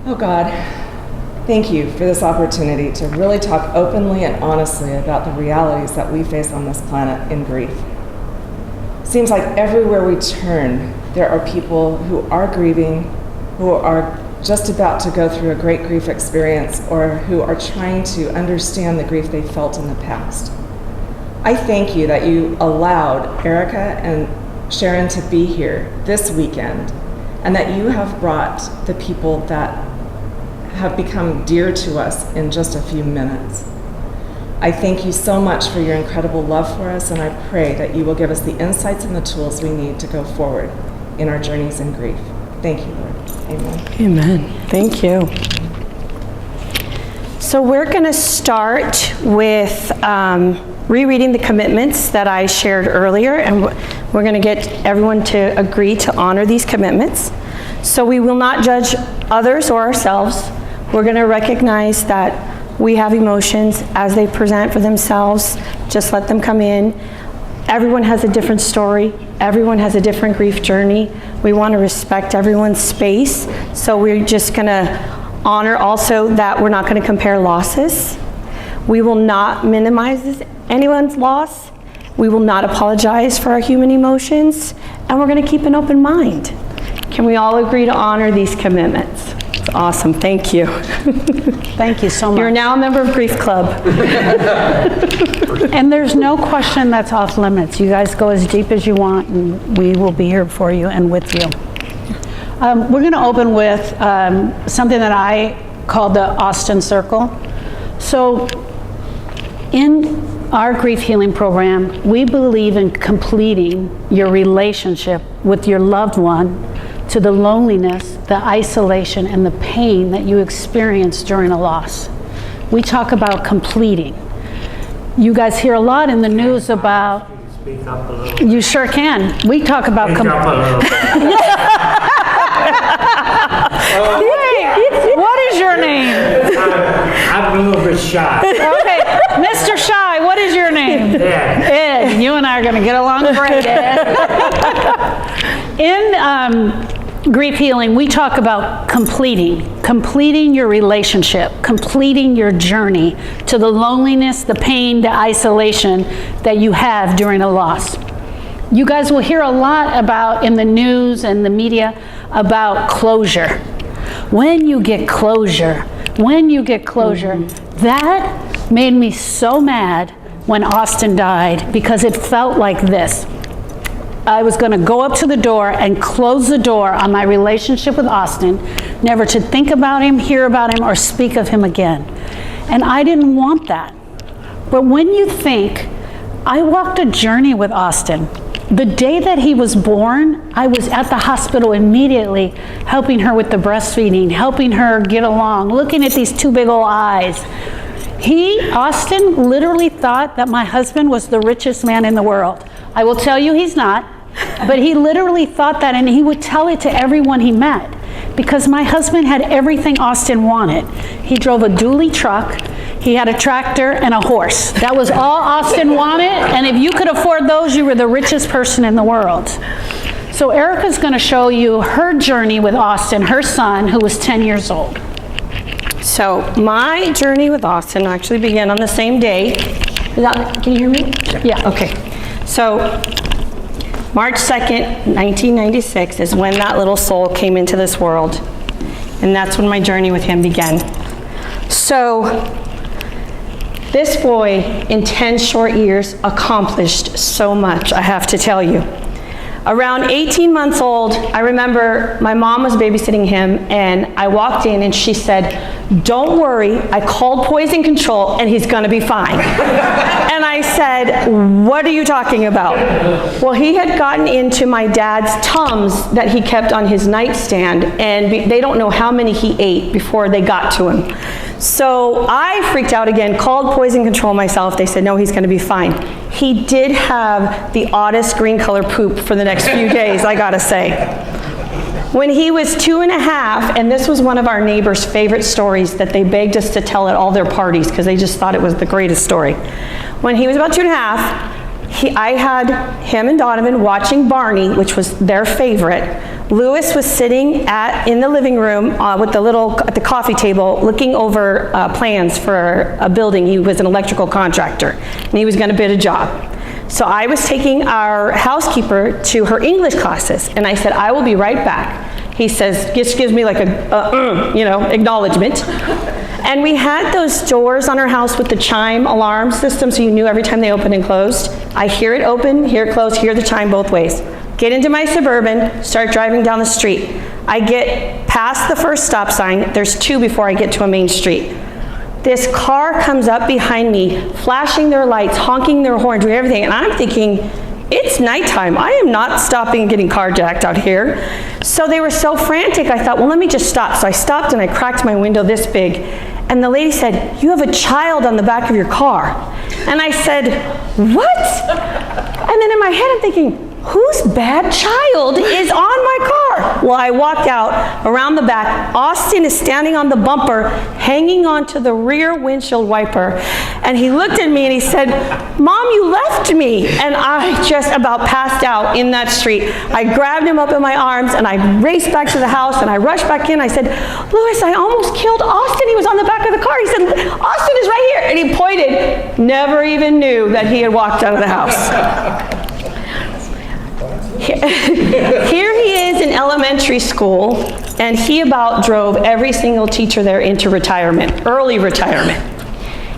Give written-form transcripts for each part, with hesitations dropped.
Oh God, thank you for this opportunity to really talk openly and honestly about the realities that we face on this planet in grief. Seems like everywhere we turn, there are people who are grieving, who are just about to go through a great grief experience, or who are trying to understand the grief they felt in the past. I thank you that you allowed Erica and Sharon to be here this weekend, and that you have brought the people that have become dear to us in just a few minutes. I thank you so much for your incredible love for us, and I pray that you will give us the insights and the tools we need to go forward in our journeys in grief. Thank you, Lord. Amen. Amen. Thank you. So we're going to start with rereading the commitments that I shared earlier, and we're going to get everyone to agree to honor these commitments. So we will not judge others or ourselves. We're going to recognize that we have emotions as they present for themselves. Just let them come in. Everyone has a different story. Everyone has a different grief journey. We want to respect everyone's space. So we're just going to honor also that we're not going to compare losses. We will not minimize anyone's loss. We will not apologize for our human emotions. And we're going to keep an open mind. Can we all agree to honor these commitments? It's awesome. Thank you. Thank you so much. You're now a member of Grief Club. And there's no question that's off limits. You guys go as deep as you want, and we will be here for you and with you. We're going to open with something that I call the Austin Circle. So in our grief healing program, we believe in completing your relationship with your loved one to the loneliness, the isolation, and the pain that you experience during a loss. We talk about completing. You guys hear a lot in the news about... Speak up a little. You sure can. We talk about... Speak up a little. Hey, what is your name? I'm a little bit shy. Okay, Mr. Shy, what is your name? Yeah. Ed, you and I are going to get along great, Ed. In grief healing, we talk about completing your relationship, completing your journey to the loneliness, the pain, the isolation that you have during a loss. You guys will hear a lot about in the news and the media about closure. When you get closure, that made me so mad when Austin died, because it felt like this. I was going to go up to the door and close the door on my relationship with Austin, never to think about him, hear about him, or speak of him again. And I didn't want that. But when you think, I walked a journey with Austin. The day that he was born, I was at the hospital immediately, helping her with the breastfeeding, helping her get along, looking at these two big old eyes. Austin literally thought that my husband was the richest man in the world. I will tell you he's not, but he literally thought that, and he would tell it to everyone he met, because my husband had everything Austin wanted. He drove a dually truck, he had a tractor, and a horse. That was all Austin wanted, and if you could afford those, you were the richest person in the world. So Erica's going to show you her journey with Austin, her son, who was 10 years old. So my journey with Austin actually began on the same day. Can you hear me? Yeah, okay. So March 2nd, 1996 is when that little soul came into this world. And that's when my journey with him began. So this boy, in 10 short years, accomplished so much, I have to tell you. Around 18 months old, I remember my mom was babysitting him, and I walked in and she said, "Don't worry, I called poison control and he's gonna be fine." And I said, "What are you talking about?" Well, he had gotten into my dad's Tums that he kept on his nightstand, and they don't know how many he ate before they got to him. So I freaked out again, called poison control myself. They said, "No, he's gonna be fine." He did have the oddest green color poop for the next few days, I gotta say. When he was 2.5, and this was one of our neighbors' favorite stories that they begged us to tell at all their parties because they just thought it was the greatest story. When he was about 2.5, I had him and Donovan watching Barney, which was their favorite, Lewis was sitting in the living room at the coffee table looking over plans for a building. He was an electrical contractor and he was going to bid a job. So I was taking our housekeeper to her English classes and I said, I will be right back. He says, just gives me like acknowledgement. And we had those doors on our house with the chime alarm system so you knew every time they opened and closed. I hear it open, hear it close, hear the chime both ways. Get into my Suburban, start driving down the street. I get past the first stop sign. There's 2 before I get to a main street. This car comes up behind me, flashing their lights, honking their horn, doing everything. And I'm thinking, it's nighttime. I am not stopping and getting carjacked out here. So they were so frantic, I thought, well, let me just stop. So I stopped and I cracked my window this big. And the lady said, you have a child on the back of your car. And I said, what? And then in my head I'm thinking, whose bad child is on my car? Well, I walked out around the back. Austin is standing on the bumper, hanging onto the rear windshield wiper. And he looked at me and he said, Mom, you left me. And I just about passed out in that street. I grabbed him up in my arms and I raced back to the house and I rushed back in. I said, Louis, I almost killed Austin. He was on the back of the car. He said, Austin is right here. And he pointed, never even knew that he had walked out of the house. Here he is in elementary school, and he about drove every single teacher there into retirement, early retirement.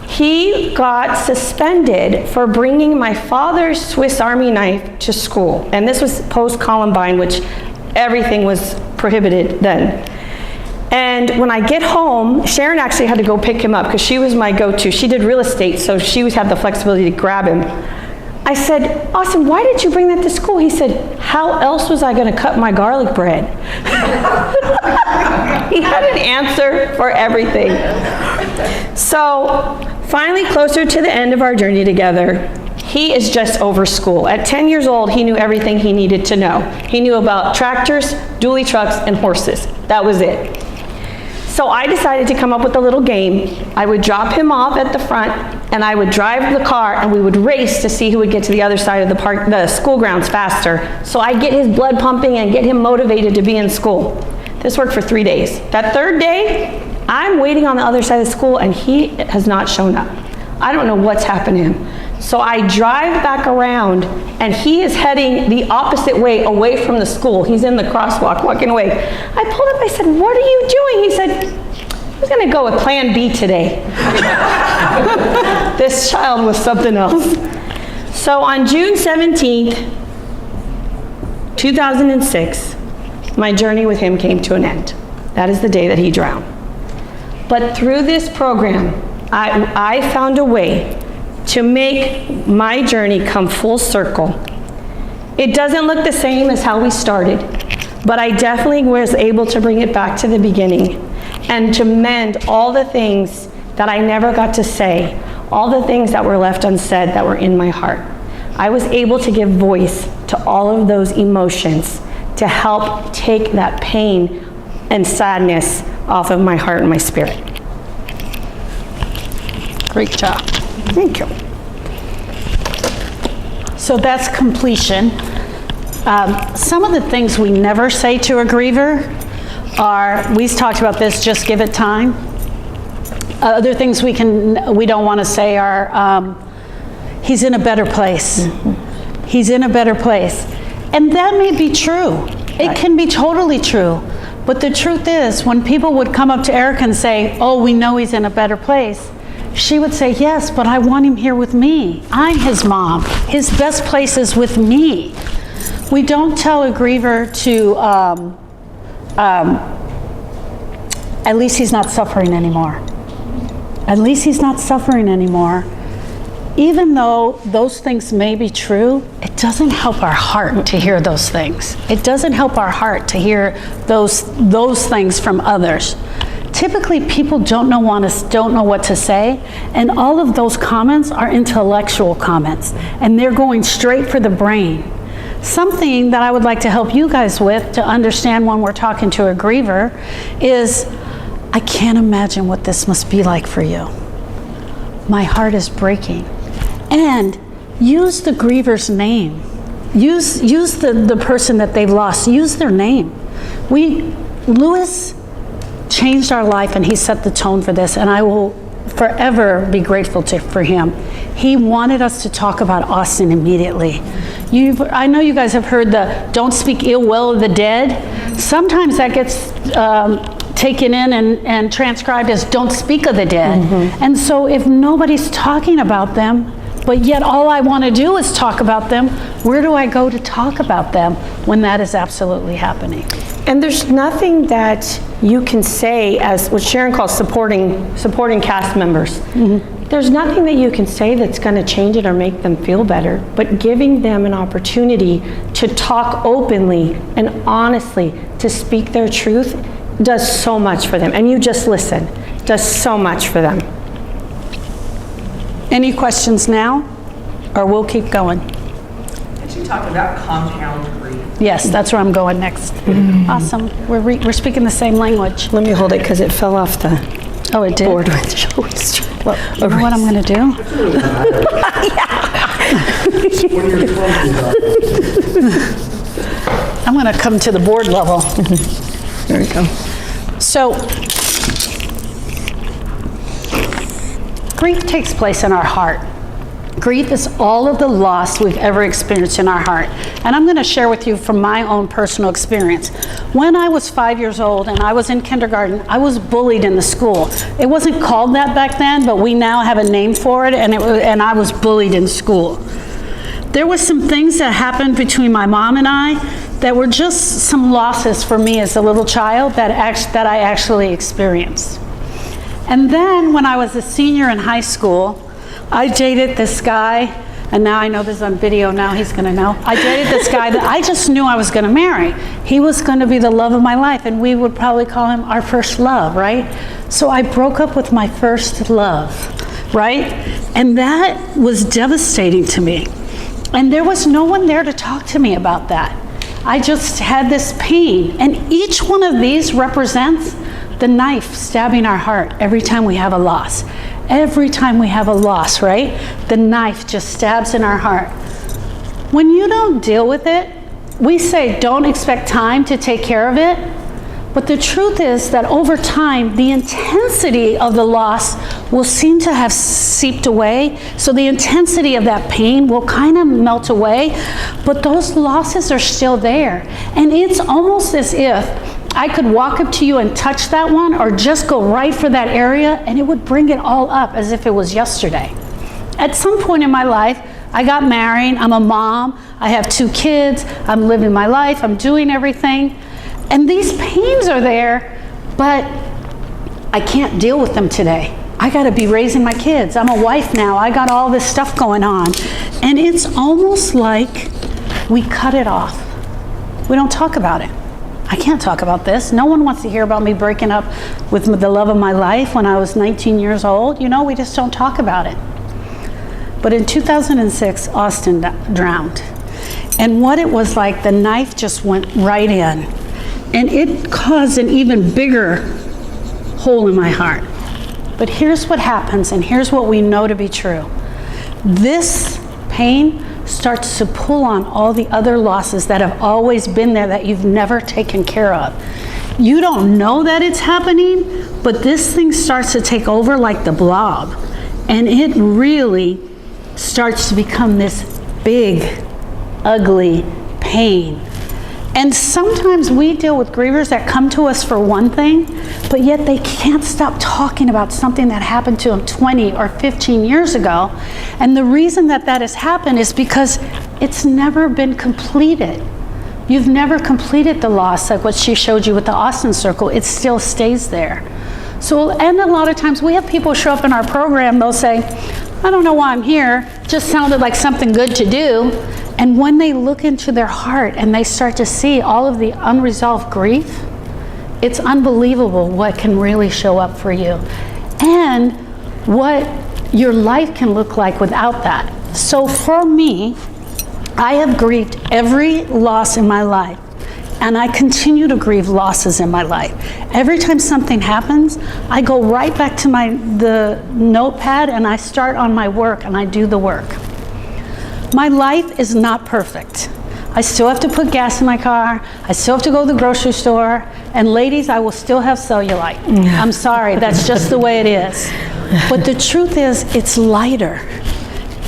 He got suspended for bringing my father's Swiss Army knife to school. And this was post-Columbine, which everything was prohibited then. And when I get home, Sharon actually had to go pick him up because she was my go-to. She did real estate, so she had the flexibility to grab him. I said, Austin, why did you bring that to school? He said, how else was I going to cut my garlic bread? He had an answer for everything. So finally, closer to the end of our journey together, he is just over school. At 10 years old, he knew everything he needed to know. He knew about tractors, dually trucks, and horses. That was it. So I decided to come up with a little game. I would drop him off at the front, and I would drive the car, and we would race to see who would get to the other side of the school grounds faster. So I'd get his blood pumping and get him motivated to be in school. This worked for 3 days. That third day, I'm waiting on the other side of the school, and he has not shown up. I don't know what's happened to him. So I drive back around, and he is heading the opposite way away from the school. He's in the crosswalk, walking away. I pulled up, I said, what are you doing? He said, I was gonna go with plan B today. This child was something else. So on June 17th, 2006, my journey with him came to an end. That is the day that he drowned. But through this program, I found a way to make my journey come full circle. It doesn't look the same as how we started, but I definitely was able to bring it back to the beginning and to mend all the things that I never got to say, all the things that were left unsaid that were in my heart. I was able to give voice to all of those emotions to help take that pain and sadness off of my heart and my spirit. Great job. Thank you. So that's completion. Some of the things we never say to a griever are, we talked about this, just give it time. Other things we don't want to say are, he's in a better place. He's in a better place. And that may be true. It can be totally true. But the truth is, when people would come up to Erica and say, oh, we know he's in a better place, she would say, yes, but I want him here with me. I'm his mom. His best place is with me. We don't tell a griever to, at least he's not suffering anymore. At least he's not suffering anymore. Even though those things may be true, it doesn't help our heart to hear those things. It doesn't help our heart to hear those things from others. Typically, people don't know what to say, and all of those comments are intellectual comments, and they're going straight for the brain. Something that I would like to help you guys with to understand when we're talking to a griever is, I can't imagine what this must be like for you. My heart is breaking. And use the griever's name. Use the person that they've lost. Use their name. Lewis changed our life, and he set the tone for this, and I will forever be grateful for him. He wanted us to talk about Austin immediately. I know you guys have heard the don't speak ill will of the dead. Sometimes that gets taken in and transcribed as don't speak of the dead. And so if nobody's talking about them, but yet all I want to do is talk about them, where do I go to talk about them when that is absolutely happening? And there's nothing that you can say as what Sharon calls supporting cast members. There's nothing that you can say that's going to change it or make them feel better, but giving them an opportunity to talk openly and honestly, to speak their truth, does so much for them. And you just listen, does so much for them. Any questions now, or we'll keep going? Did you talk about compound grief? Yes, that's where I'm going next. Awesome. We're speaking the same language. Let me hold it because it fell off the Oh, it did? board. Well, you know what I'm going to do? I'm going to come to the board level. There we go. So, grief takes place in our heart. Grief is all of the loss we've ever experienced in our heart. And I'm going to share with you from my own personal experience. When I was 5 years old and I was in kindergarten, I was bullied in the school. It wasn't called that back then, but we now have a name for it, and I was bullied in school. There was some things that happened between my mom and I that were just some losses for me as a little child that I actually experienced. And then when I was a senior in high school, I dated this guy, and now I know this is on video, now he's gonna know. I dated this guy that I just knew I was gonna marry. He was gonna be the love of my life, and we would probably call him our first love, right? So I broke up with my first love, right? And that was devastating to me. And there was no one there to talk to me about that. I just had this pain, and each one of these represents the knife stabbing our heart every time we have a loss. Every time we have a loss, right? The knife just stabs in our heart. When you don't deal with it, we say don't expect time to take care of it. But the truth is that over time, the intensity of the loss will seem to have seeped away. So the intensity of that pain will kind of melt away, but those losses are still there. And it's almost as if I could walk up to you and touch that one, or just go right for that area, and it would bring it all up as if it was yesterday. At some point in my life, I got married, I'm a mom, I have 2 kids, I'm living my life, I'm doing everything. And these pains are there, but I can't deal with them today. I gotta be raising my kids. I'm a wife now, I got all this stuff going on. And it's almost like we cut it off. We don't talk about it. I can't talk about this. No one wants to hear about me breaking up with the love of my life when I was 19 years old. You know, we just don't talk about it. But in 2006, Austin drowned. And what it was like, the knife just went right in. And it caused an even bigger hole in my heart. But here's what happens, and here's what we know to be true. This pain starts to pull on all the other losses that have always been there that you've never taken care of. You don't know that it's happening, but this thing starts to take over like the blob. And it really starts to become this big, ugly pain. And sometimes we deal with grievers that come to us for one thing, but yet they can't stop talking about something that happened to them 20 or 15 years ago. And the reason that that has happened is because it's never been completed. You've never completed the loss, like what she showed you with the Austin circle. It still stays there. So, and a lot of times we have people show up in our program, they'll say, I don't know why I'm here, just sounded like something good to do. And when they look into their heart and they start to see all of the unresolved grief, it's unbelievable what can really show up for you and what your life can look like without that. So for me, I have grieved every loss in my life, and I continue to grieve losses in my life. Every time something happens, I go right back to the notepad and I start on my work and I do the work. My life is not perfect. I still have to put gas in my car. I still have to go to the grocery store. And ladies, I will still have cellulite. I'm sorry, that's just the way it is. But the truth is, it's lighter.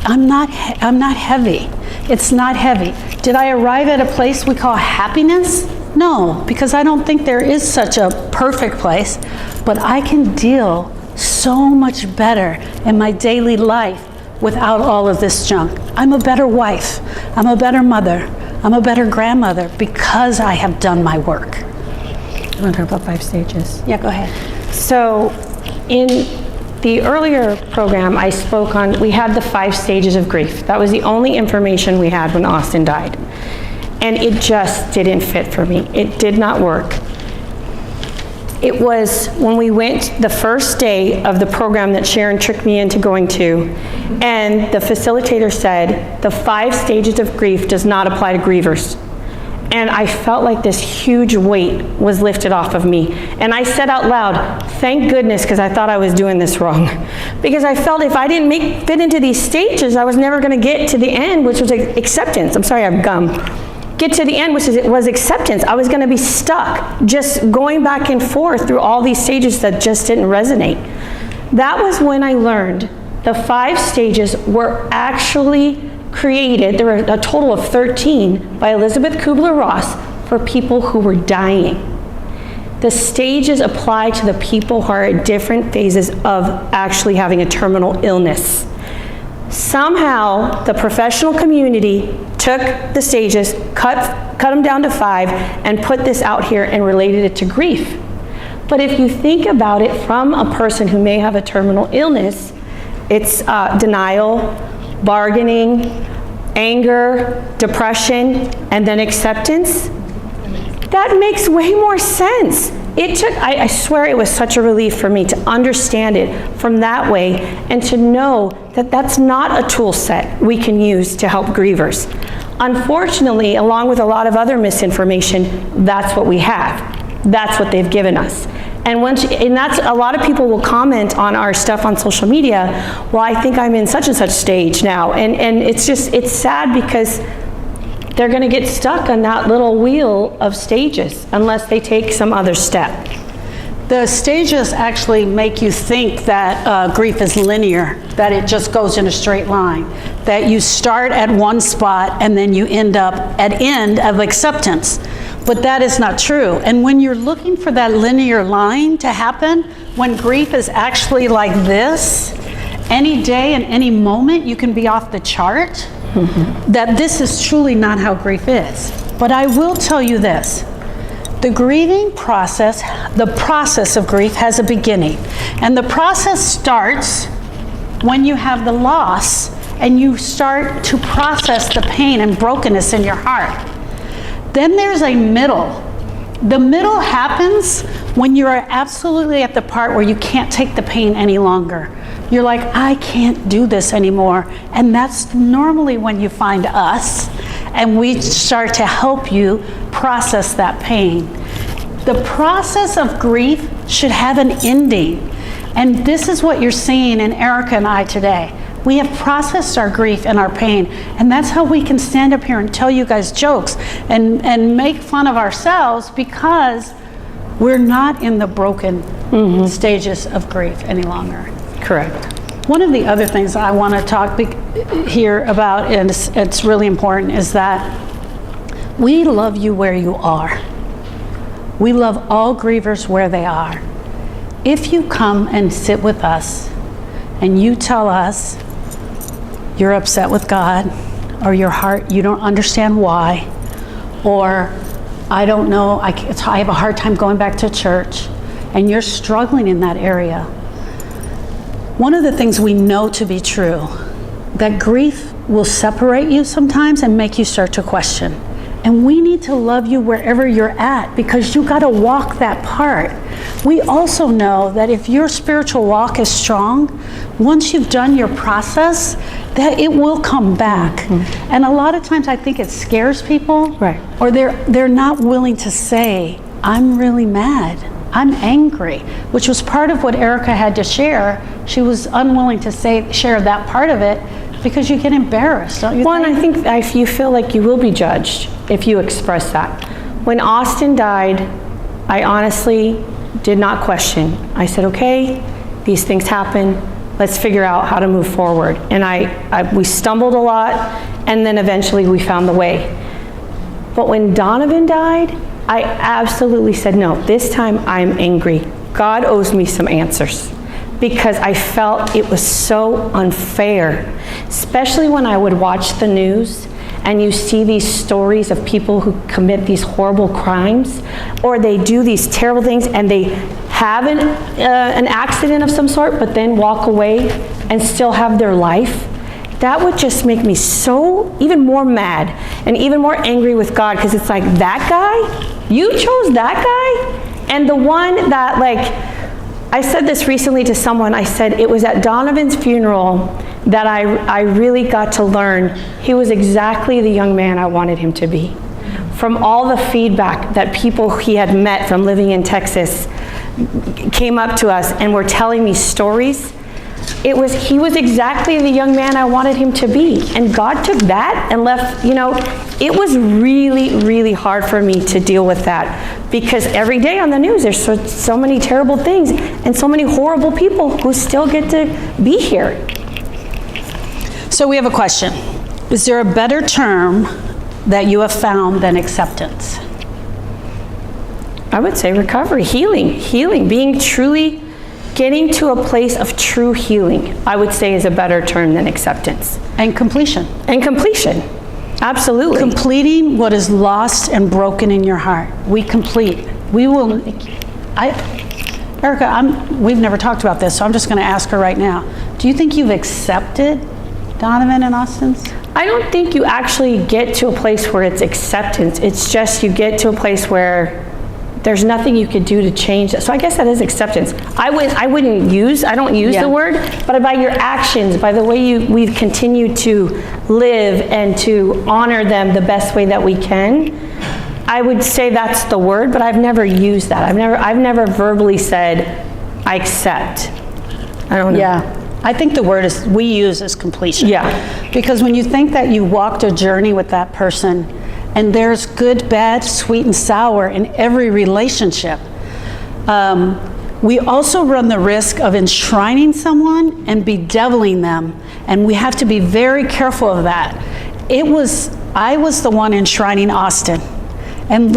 I'm not heavy. It's not heavy. Did I arrive at a place we call happiness? No, because I don't think there is such a perfect place. But I can deal so much better in my daily life without all of this junk. I'm a better wife. I'm a better mother. I'm a better grandmother because I have done my work. I want to talk about 5 stages. Yeah, go ahead. So in the earlier program, I spoke on, we had the 5 stages of grief. That was the only information we had when Austin died. And it just didn't fit for me. It did not work. It was when we went the first day of the program that Sharon tricked me into going to, and the facilitator said, the 5 stages of grief does not apply to grievers. And I felt like this huge weight was lifted off of me. And I said out loud, thank goodness, because I thought I was doing this wrong. Because I felt if I didn't fit into these stages, I was never going to get to the end, which was acceptance. I'm sorry, I have gum. Get to the end, which was acceptance. I was going to be stuck, just going back and forth through all these stages that just didn't resonate. That was when I learned the 5 stages were actually created, there were a total of 13, by Elizabeth Kubler-Ross for people who were dying. The stages apply to the people who are at different phases of actually having a terminal illness. Somehow, the professional community took the stages, cut them down to 5, and put this out here and related it to grief. But if you think about it from a person who may have a terminal illness, it's denial, bargaining, anger, depression, and then acceptance. That makes way more sense. It took, I swear it was such a relief for me to understand it from that way and to know that that's not a tool set we can use to help grievers. Unfortunately, along with a lot of other misinformation, that's what we have. That's what they've given us. And that's a lot of people will comment on our stuff on social media, well, I think I'm in such and such stage now. And it's sad because they're going to get stuck on that little wheel of stages unless they take some other step. The stages actually make you think that grief is linear, that it just goes in a straight line, that you start at one spot and then you end up at end of acceptance. But that is not true. And when you're looking for that linear line to happen, when grief is actually like this, any day and any moment you can be off the chart, that this is truly not how grief is. But I will tell you this. The grieving process, the process of grief has a beginning. And the process starts when you have the loss and you start to process the pain and brokenness in your heart. Then there's a middle. The middle happens when you're absolutely at the part where you can't take the pain any longer. You're like, I can't do this anymore. And that's normally when you find us and we start to help you process that pain. The process of grief should have an ending. And this is what you're seeing in Erica and I today. We have processed our grief and our pain, and that's how we can stand up here and tell you guys jokes and make fun of ourselves because we're not in the broken stages of grief any longer. Correct. One of the other things I want to talk here about, and it's really important, is that we love you where you are. We love all grievers where they are. If you come and sit with us and you tell us you're upset with God, or your heart, you don't understand why, or I don't know, I have a hard time going back to church, and you're struggling in that area, one of the things we know to be true, that grief will separate you sometimes and make you start to question. And we need to love you wherever you're at because you got to walk that part. We also know that if your spiritual walk is strong, once you've done your process, that it will come back. And a lot of times I think it scares people, right? Or they're not willing to say, I'm really mad, I'm angry, which was part of what Erica had to share. She was unwilling to share that part of it Because you get embarrassed, don't you Well, and think? I think you feel like you will be judged if you express that. When Austin died, I honestly did not question. I said, okay, these things happen. Let's figure out how to move forward. And we stumbled a lot, and then eventually we found the way. But when Donovan died, I absolutely said, no, this time I'm angry. God owes me some answers. Because I felt it was so unfair, especially when I would watch the news and you see these stories of people who commit these horrible crimes, or they do these terrible things and they have an accident of some sort, but then walk away and still have their life. That would just make me so even more mad and even more angry with God, because it's like, that guy? You chose that guy? And the one that, like, I said this recently to someone. I said it was at Donovan's funeral that I really got to learn he was exactly the young man I wanted him to be. From all the feedback that people he had met from living in Texas came up to us and were telling me stories, he was exactly the young man I wanted him to be. And God took that and left, it was really, really hard for me to deal with that, because every day on the news there's so many terrible things and so many horrible people who still get to be here. So we have a question. Is there a better term that you have found than acceptance? I would say recovery, healing, getting to a place of true healing, I would say, is a better term than acceptance. And completion. Absolutely. Completing what is lost and broken in your heart. We complete. We will. Erica, we've never talked about this, so I'm just going to ask her right now. Do you think you've accepted Donovan and Austin's? I don't think you actually get to a place where it's acceptance. It's just you get to a place where there's nothing you could do to change it. So I guess that is acceptance. I don't use the word, but by your actions, by the way we've continued to live and to honor them the best way that we can, I would say that's the word, but I've never used that. I've never verbally said, I accept. I don't know. Yeah. I think the word we use is completion. Yeah. Because when you think that you walked a journey with that person, and there's good, bad, sweet, and sour in every relationship, we also run the risk of enshrining someone and bedeviling them, and we have to be very careful of that. I was the one enshrining Austin, and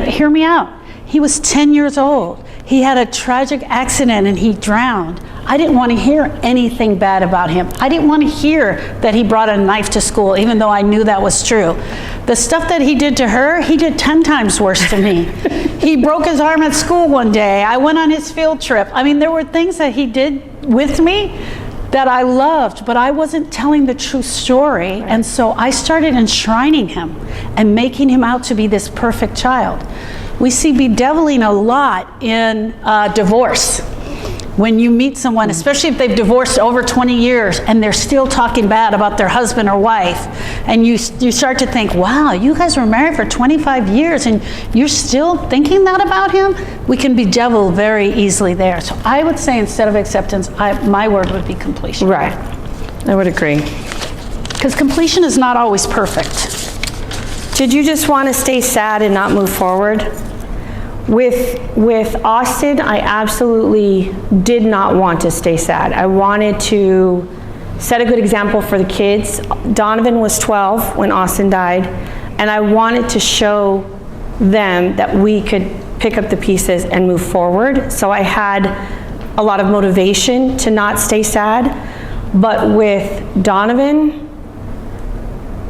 hear me out. He was 10 years old. He had a tragic accident and he drowned. I didn't want to hear anything bad about him. I didn't want to hear that he brought a knife to school, even though I knew that was true. The stuff that he did to her, he did 10 times worse to me. He broke his arm at school one day. I went on his field trip. I mean, there were things that he did with me that I loved, but I wasn't telling the true story. And so I started enshrining him and making him out to be this perfect child. We see bedeviling a lot in divorce. When you meet someone, especially if they've divorced over 20 years and they're still talking bad about their husband or wife, and you start to think, wow, you guys were married for 25 years and you're still thinking that about him? We can bedevil very easily there. So I would say, instead of acceptance, my word would be completion. Right. I would agree. Because completion is not always perfect. Did you just want to stay sad and not move forward? With Austin, I absolutely did not want to stay sad. I wanted to set a good example for the kids. Donovan was 12 when Austin died, and I wanted to show them that we could pick up the pieces and move forward. So I had a lot of motivation to not stay sad. But with Donovan,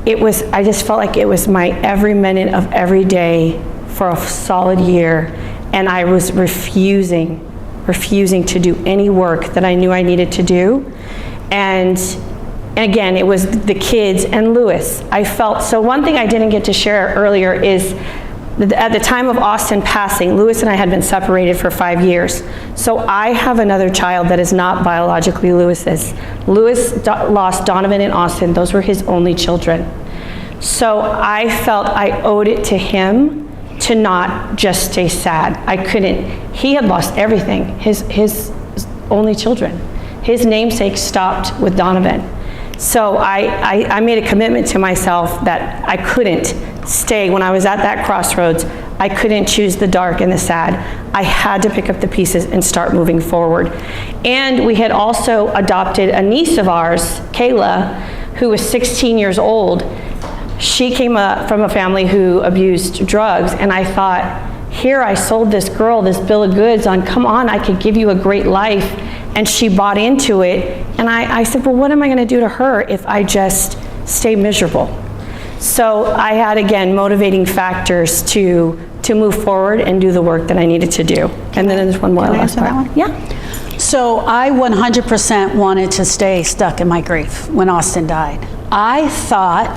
I just felt like it was my every minute of every day for a solid year, and I was refusing to do any work that I knew I needed to do. And again, it was the kids and Lewis. I felt, so one thing I didn't get to share earlier is at the time of Austin passing, Lewis and I had been separated for 5 years. So I have another child that is not biologically Lewis's. Lewis lost Donovan and Austin. Those were his only children. So I felt I owed it to him to not just stay sad. I couldn't. He had lost everything, his only children. His namesake stopped with Donovan. So I made a commitment to myself that I couldn't stay when I was at that crossroads. I couldn't choose the dark and the sad. I had to pick up the pieces and start moving forward. And we had also adopted a niece of ours, Kayla, who was 16 years old. She came from a family who abused drugs, and I thought, here I sold this girl this bill of goods on, come on, I could give you a great life. And she bought into it. And I said, well, what am I going to do to her if I just stay miserable? So I had, again, motivating factors to move forward and do the work that I needed to do. And then there's one more last part. That one? Yeah. So I 100% wanted to stay stuck in my grief when Austin died. I thought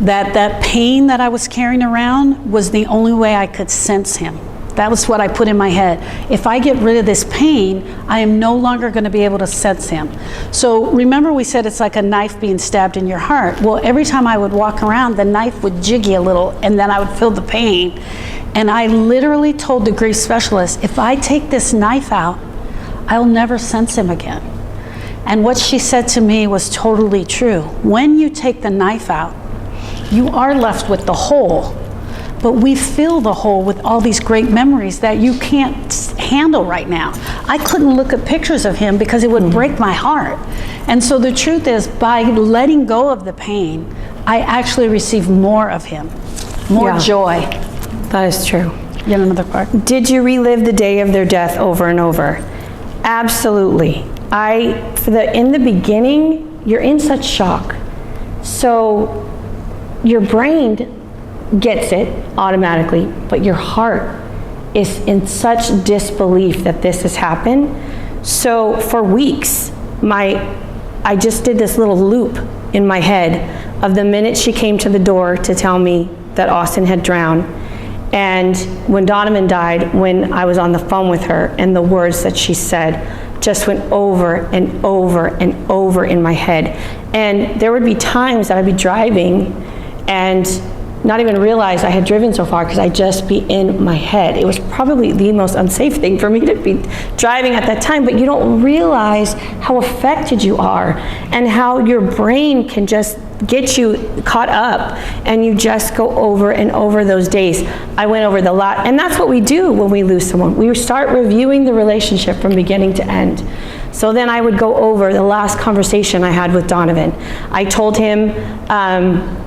that pain that I was carrying around was the only way I could sense him. That was what I put in my head. If I get rid of this pain, I am no longer going to be able to sense him. So remember we said it's like a knife being stabbed in your heart. Well, every time I would walk around, the knife would jiggy a little, and then I would feel the pain. And I literally told the grief specialist, if I take this knife out, I'll never sense him again. And what she said to me was totally true. When you take the knife out, you are left with the hole. But we fill the hole with all these great memories that you can't handle right now. I couldn't look at pictures of him because it would break my heart. And so the truth is, by letting go of the pain, I actually received more of him, more joy. That is true. You have another part? Did you relive the day of their death over and over? Absolutely. In the beginning, you're in such shock. So your brain gets it automatically, but your heart is in such disbelief that this has happened. So for weeks, I just did this little loop in my head of the minute she came to the door to tell me that Austin had drowned, and when Donovan died, when I was on the phone with her, and the words that she said just went over and over and over in my head. And there would be times that I'd be driving and not even realize I had driven so far because I'd just be in my head. It was probably the most unsafe thing for me to be driving at that time, but you don't realize how affected you are and how your brain can just get you caught up, and you just go over and over those days. I went over the lot, and that's what we do when we lose someone. We start reviewing the relationship from beginning to end. So then I would go over the last conversation I had with Donovan. I told him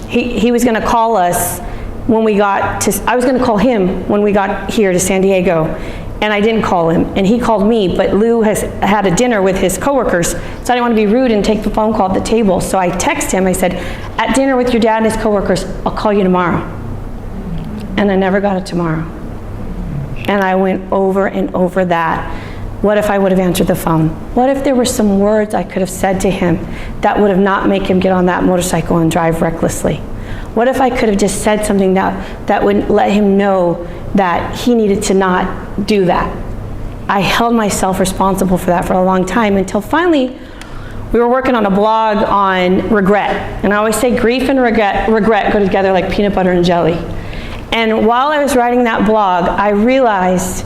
he was going to call us when we got to, I was going to call him when we got here to San Diego, and I didn't call him, and he called me, but Lou has had a dinner with his coworkers, so I didn't want to be rude and take the phone call at the table. So I texted him, I said, at dinner with your dad and his coworkers, I'll call you tomorrow. And I never got it tomorrow. And I went over and over that. What if I would have answered the phone? What if there were some words I could have said to him that would have not made him get on that motorcycle and drive recklessly? What if I could have just said something that would let him know that he needed to not do that? I held myself responsible for that for a long time, until finally we were working on a blog on regret. And I always say grief and regret go together like peanut butter and jelly. And while I was writing that blog, I realized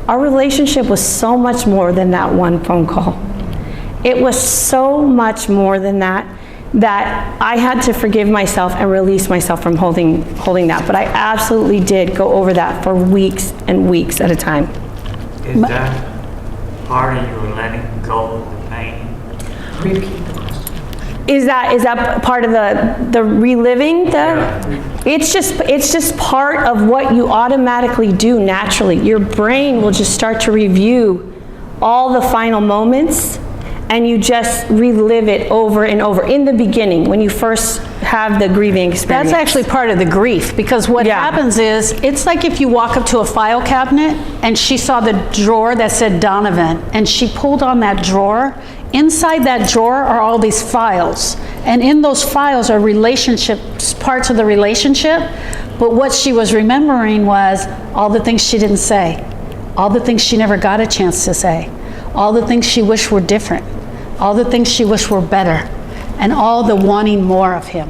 our relationship was so much more than that one phone call. It was so much more than that I had to forgive myself and release myself from holding that. But I absolutely did go over that for weeks and weeks at a time. Is that part of your letting go of the pain? Repeat the question. Is that part of the reliving the? Yeah. It's just part of what you automatically do naturally. Your brain will just start to review all the final moments, and you just relive it over and over. In the beginning, when you first have the grieving experience. That's actually part of the grief, because what happens is, it's like if you walk up to a file cabinet and she saw the drawer that said Donovan, and she pulled on that drawer. Inside that drawer are all these files, and in those files are relationships, parts of the relationship, but what she was remembering was all the things she didn't say, all the things she never got a chance to say, all the things she wished were different, all the things she wished were better, and all the wanting more of him.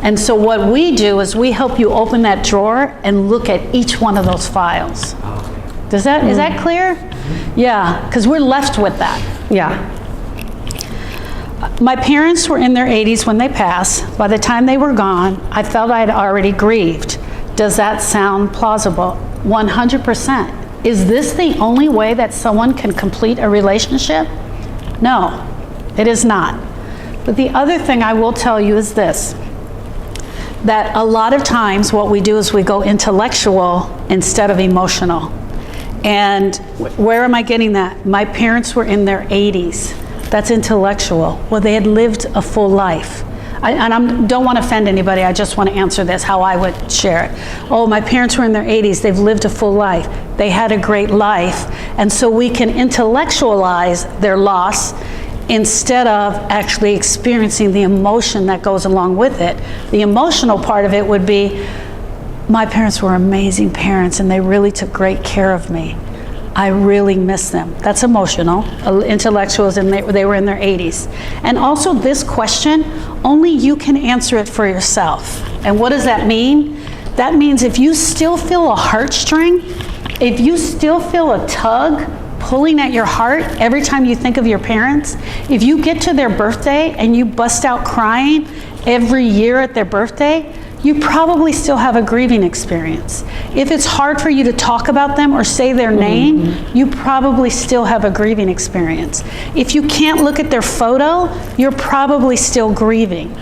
And so what we do is we help you open that drawer and look at each one of those files. Is that clear? Yeah, because we're left with that. Yeah. My parents were in their 80s when they passed. By the time they were gone, I felt I had already grieved. Does that sound plausible? 100%. Is this the only way that someone can complete a relationship? No, it is not. But the other thing I will tell you is this, that a lot of times what we do is we go intellectual instead of emotional. And where am I getting that? My parents were in their 80s. That's intellectual. Well, they had lived a full life. I don't want to offend anybody, I just want to answer this how I would share it. Oh, my parents were in their 80s, they've lived a full life. They had a great life. And so we can intellectualize their loss instead of actually experiencing the emotion that goes along with it. The emotional part of it would be, my parents were amazing parents and they really took great care of me. I really miss them. That's emotional. Intellectuals, and they were in their 80s. And also this question, only you can answer it for yourself. And what does that mean? That means if you still feel a heartstring, if you still feel a tug pulling at your heart every time you think of your parents, if you get to their birthday and you bust out crying every year at their birthday, you probably still have a grieving experience. If it's hard for you to talk about them or say their name, you probably still have a grieving experience. If you can't look at their photo, you're probably still grieving.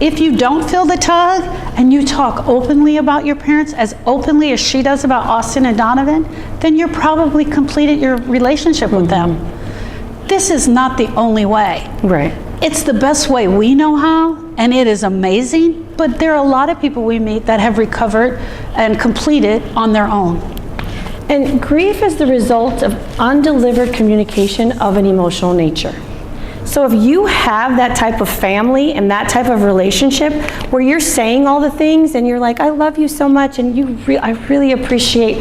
If you don't feel the tug and you talk openly about your parents, as openly as she does about Austin and Donovan, then you're probably completed your relationship with them. This is not the only way. Right. It's the best way we know how, and it is amazing, but there are a lot of people we meet that have recovered and completed on their own. And grief is the result of undelivered communication of an emotional nature. So if you have that type of family and that type of relationship where you're saying all the things and you're like, I love you so much and I really appreciate,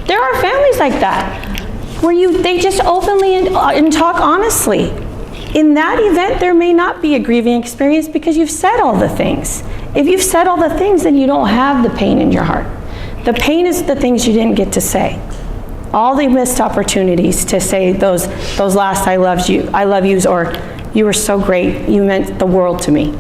there are families like that where they just openly and talk honestly. In that event, there may not be a grieving experience because you've said all the things. If you've said all the things, then you don't have the pain in your heart. The pain is the things you didn't get to say. All the missed opportunities to say those last I love yous, or you were so great, you meant the world to me.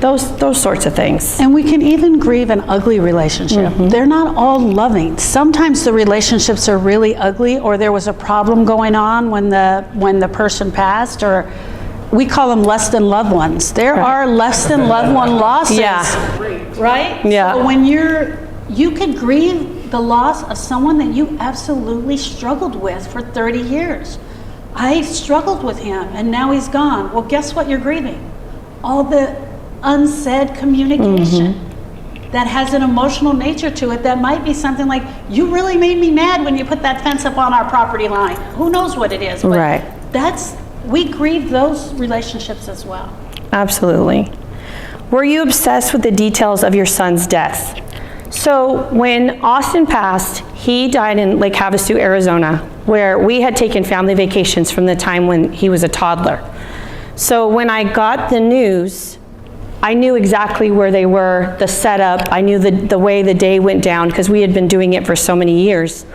Those sorts of things. And we can even grieve an ugly relationship. They're not all loving. Sometimes the relationships are really ugly, or there was a problem going on when the person passed, or we call them less than loved ones. There are less than loved one losses. Yeah. Right? Yeah. So when you could grieve the loss of someone that you absolutely struggled with for 30 years. I struggled with him and now he's gone. Well, guess what you're grieving? All the unsaid communication that has an emotional nature to it, that might be something like, you really made me mad when you put that fence up on our property line. Who knows what it is, but right. We grieve those relationships as well. Absolutely. Were you obsessed with the details of your son's death? So when Austin passed, he died in Lake Havasu, Arizona, where we had taken family vacations from the time when he was a toddler. So when I got the news, I knew exactly where they were, the setup. I knew the way the day went down because we had been doing it for so many years.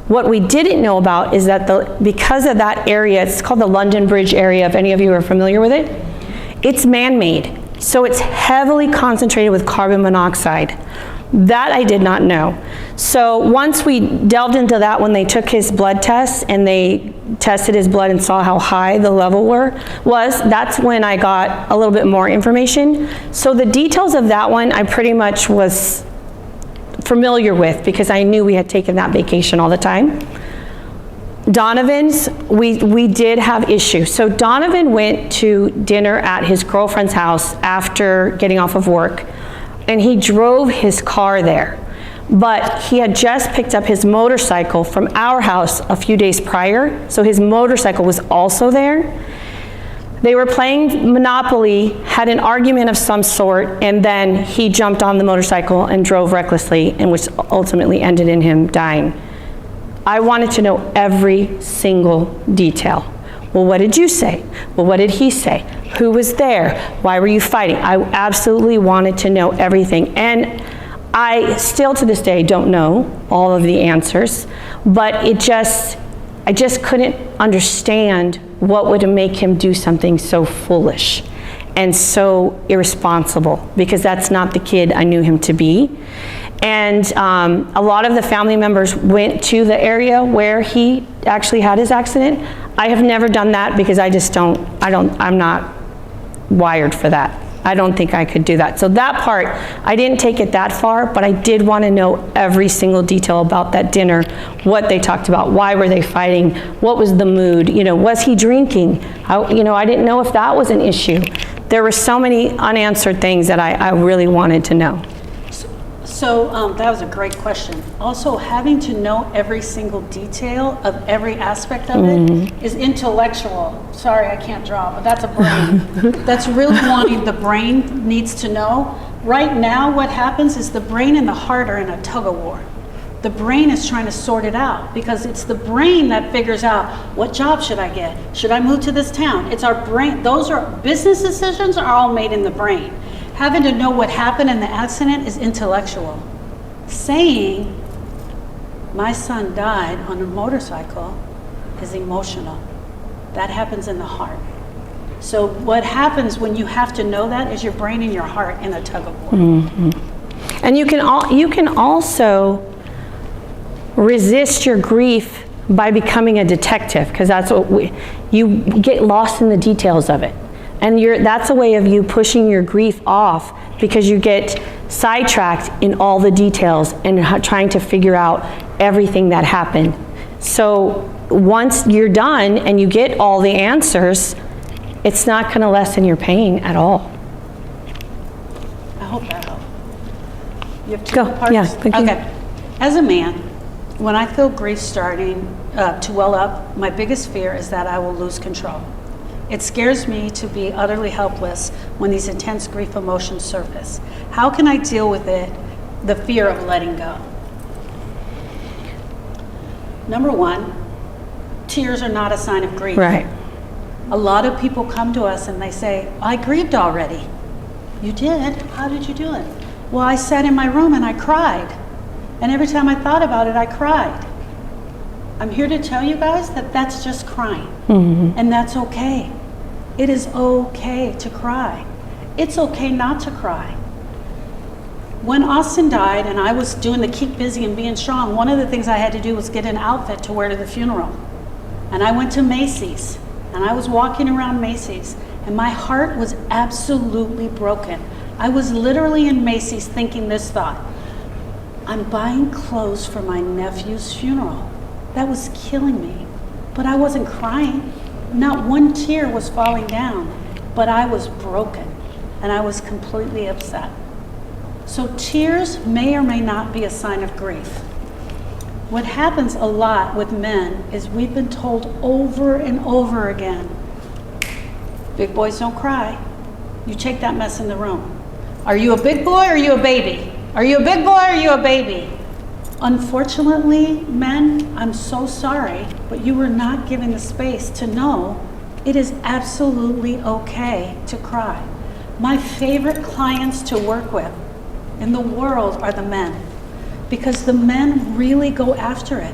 What we didn't know about is that because of that area, it's called the London Bridge area, if any of you are familiar with it, it's man-made. So it's heavily concentrated with carbon monoxide. That I did not know. So once we delved into that, when they took his blood tests and they tested his blood and saw how high the level was, that's when I got a little bit more information. So the details of that one, I pretty much was familiar with because I knew we had taken that vacation all the time. Donovan's, we did have issues. So Donovan went to dinner at his girlfriend's house after getting off of work, and he drove his car there. But he had just picked up his motorcycle from our house a few days prior, so his motorcycle was also there. They were playing Monopoly, had an argument of some sort, and then he jumped on the motorcycle and drove recklessly, and which ultimately ended in him dying. I wanted to know every single detail. Well, what did you say? Well, what did he say? Who was there? Why were you fighting? I absolutely wanted to know everything. And I still to this day don't know all of the answers, but I just couldn't understand what would make him do something so foolish. and so irresponsible, because that's not the kid I knew him to be. And a lot of the family members went to the area where he actually had his accident. I have never done that because I'm not wired for that. I don't think I could do that. So that part, I didn't take it that far, but I did want to know every single detail about that dinner, what they talked about, why were they fighting, what was the mood, was he drinking? I didn't know if that was an issue. There were so many unanswered things that I really wanted to know. So that was a great question. Also, having to know every single detail of every aspect of it is intellectual. Sorry, I can't draw, but that's a brain. That's really wanting, the brain needs to know. Right now, what happens is the brain and the heart are in a tug of war. The brain is trying to sort it out because it's the brain that figures out, what job should I get? Should I move to this town? It's our brain. Those are business decisions are all made in the brain. Having to know what happened in the accident is intellectual. Saying, my son died on a motorcycle is emotional. That happens in the heart. So what happens when you have to know that is your brain and your heart in a tug of war. Mm-hmm. And you can also resist your grief by becoming a detective, because that's what you get lost in the details of it. And that's a way of you pushing your grief off, because you get sidetracked in all the details and trying to figure out everything that happened. So once you're done and you get all the answers, it's not going to lessen your pain at all. I hope that helped. You have two Go. parts? Yeah, thank you. Okay. As a man, when I feel grief starting to well up, my biggest fear is that I will lose control. It scares me to be utterly helpless when these intense grief emotions surface. How can I deal with it, the fear of letting go? Number one, tears are not a sign of grief. Right. A lot of people come to us and they say, I grieved already. You did? How did you do it? Well, I sat in my room and I cried. And every time I thought about it, I cried. I'm here to tell you guys that that's just crying. Mm-hmm. And that's okay. It is okay to cry. It's okay not to cry. When Austin died and I was doing the keep busy and being strong, one of the things I had to do was get an outfit to wear to the funeral. And I went to Macy's and I was walking around Macy's and my heart was absolutely broken. I was literally in Macy's thinking this thought, I'm buying clothes for my nephew's funeral. That was killing me, but I wasn't crying. Not one tear was falling down, but I was broken and I was completely upset. So tears may or may not be a sign of grief. What happens a lot with men is we've been told over and over again, big boys don't cry. You take that mess in the room. Are you a big boy or are you a baby? Are you a big boy or are you a baby? Unfortunately, men, I'm so sorry, but you were not given the space to know it is absolutely okay to cry. My favorite clients to work with in the world are the men, because the men really go after it.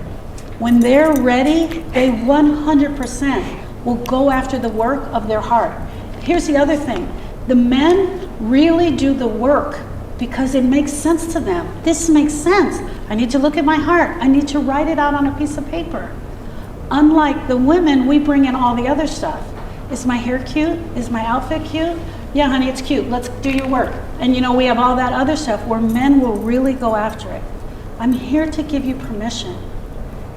When they're ready, they 100% will go after the work of their heart. Here's the other thing. The men really do the work because it makes sense to them. This makes sense. I need to look at my heart. I need to write it out on a piece of paper. Unlike the women, we bring in all the other stuff. Is my hair cute? Is my outfit cute? Yeah, honey, it's cute. Let's do your work. And we have all that other stuff where men will really go after it. I'm here to give you permission.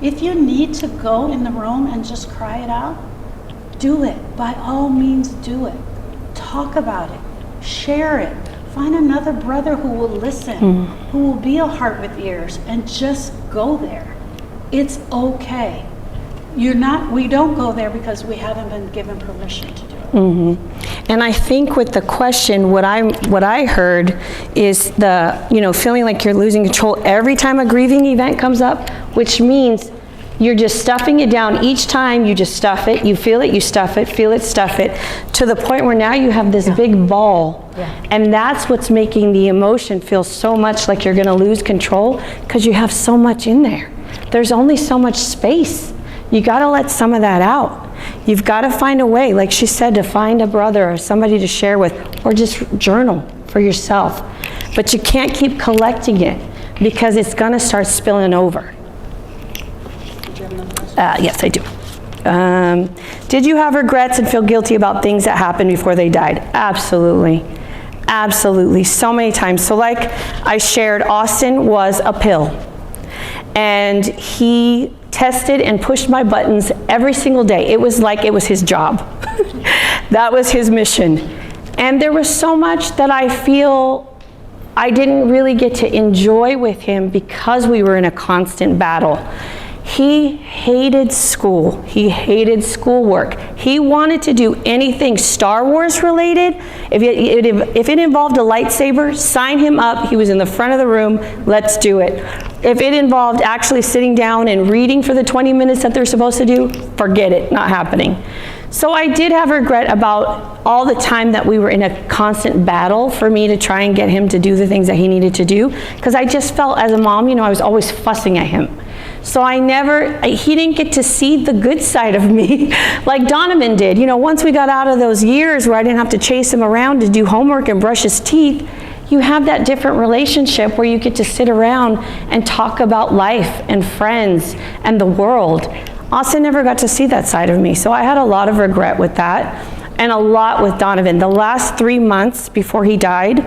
If you need to go in the room and just cry it out, do it. By all means, do it. Talk about it. Share it. Find another brother who will listen, who will be a heart with ears, and just go there. It's okay. We don't go there because we haven't been given permission to do it. Mm-hmm. And I think with the question, what I heard is the, feeling like you're losing control every time a grieving event comes up, which means you're just stuffing it down. Each time you just stuff it, you feel it, you stuff it, feel it, stuff it, to the point where now you have this big ball. Yeah. And that's what's making the emotion feel so much like you're gonna lose control, because you have so much in there. There's only so much space. You gotta let some of that out. You've got to find a way, like she said, to find a brother or somebody to share with, or just journal for yourself. But you can't keep collecting it because it's going to start spilling over. Yes, I do. Did you have regrets and feel guilty about things that happened before they died? Absolutely. Absolutely. So many times. So like I shared, Austin was a pill. And he tested and pushed my buttons every single day. It was like it was his job. That was his mission. And there was so much that I feel I didn't really get to enjoy with him because we were in a constant battle. He hated school. He hated schoolwork. He wanted to do anything Star Wars related. If it involved a lightsaber, sign him up. He was in the front of the room. Let's do it. If it involved actually sitting down and reading for the 20 minutes that they're supposed to do, forget it, not happening. So I did have regret about all the time that we were in a constant battle for me to try and get him to do the things that he needed to do, because I just felt as a mom, I was always fussing at him. So he didn't get to see the good side of me like Donovan did. Once we got out of those years where I didn't have to chase him around to do homework and brush his teeth, you have that different relationship where you get to sit around and talk about life and friends and the world. Austin never got to see that side of me, so I had a lot of regret with that and a lot with Donovan. The last 3 months before he died,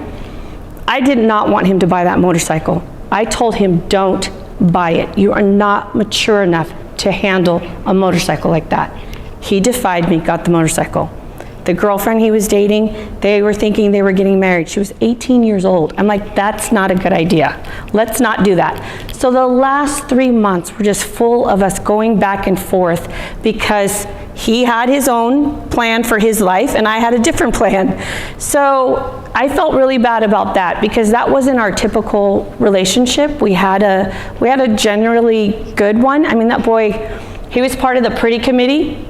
I did not want him to buy that motorcycle. I told him, don't buy it. You are not mature enough to handle a motorcycle like that. He defied me, got the motorcycle. The girlfriend he was dating, they were thinking they were getting married. She was 18 years old. I'm like, that's not a good idea. Let's not do that. So the last 3 months were just full of us going back and forth because he had his own plan for his life and I had a different plan. So I felt really bad about that because that wasn't our typical relationship. We had a generally good one. I mean, that boy, he was part of the pretty committee.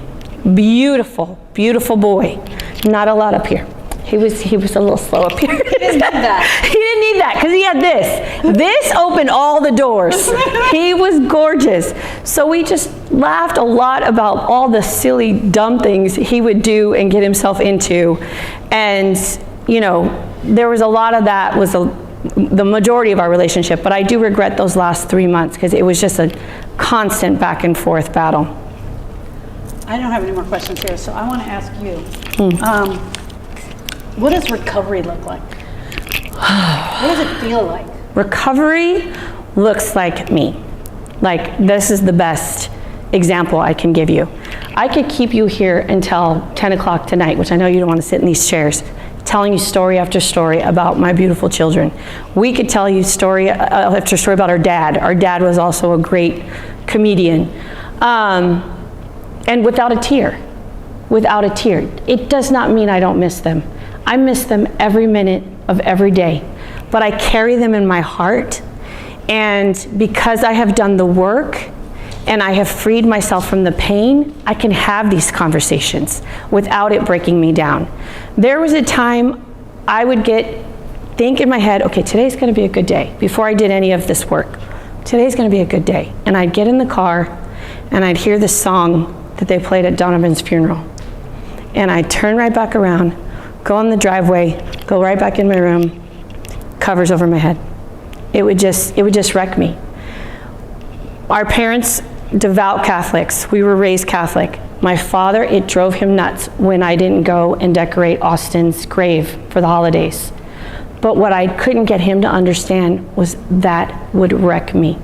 Beautiful, beautiful boy. Not a lot up here. He was a little slow up here. He didn't need that. He didn't need that because he had this. This opened all the doors. He was gorgeous. So we just laughed a lot about all the silly, dumb things he would do and get himself into. And, there was a lot of that was the majority of our relationship, but I do regret those last 3 months because it was just a constant back and forth battle. I don't have any more questions here, so I want to ask you, what does recovery look like? What does it feel like? Recovery looks like me. Like, this is the best example I can give you. I could keep you here until 10 o'clock tonight, which I know you don't want to sit in these chairs, telling you story after story about my beautiful children. We could tell you story after story about our dad. Our dad was also a great comedian. And without a tear. It does not mean I don't miss them. I miss them every minute of every day, but I carry them in my heart. And because I have done the work and I have freed myself from the pain, I can have these conversations without it breaking me down. There was a time I would think in my head, okay, today's gonna be a good day. Before I did any of this work, today's gonna be a good day. And I'd get in the car and I'd hear this song that they played at Donovan's funeral. And I'd turn right back around, go in the driveway, go right back in my room, covers over my head. It would just wreck me. Our parents, devout Catholics. We were raised Catholic. My father, it drove him nuts when I didn't go and decorate Austin's grave for the holidays. But what I couldn't get him to understand was that would wreck me.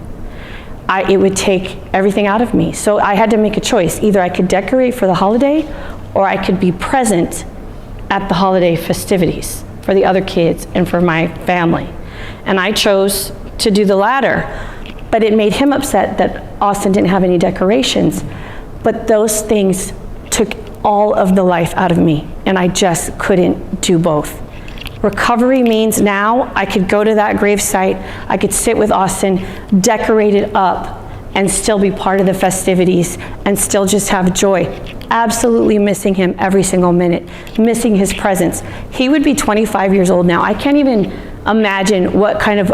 It would take everything out of me. So I had to make a choice. Either I could decorate for the holiday or I could be present at the holiday festivities for the other kids and for my family. And I chose to do the latter. But it made him upset that Austin didn't have any decorations. But those things took all of the life out of me, and I just couldn't do both. Recovery means now I could go to that gravesite, I could sit with Austin, decorate it up, and still be part of the festivities, and still just have joy. Absolutely missing him every single minute, missing his presence. He would be 25 years old now. I can't even imagine what kind of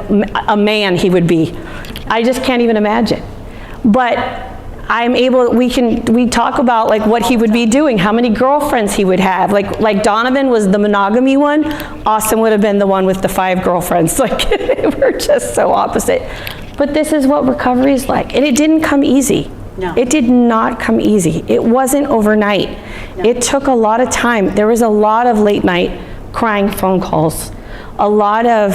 a man he would be. I just can't even imagine. But we talk about like what he would be doing, how many girlfriends he would have. Like Donovan was the monogamy one, Austin would have been the one with the 5 girlfriends. Like, we're just so opposite. But this is what recovery is like. And it didn't come easy. No. It did not come easy. It wasn't overnight. No. It took a lot of time. There was a lot of late night crying phone calls, a lot of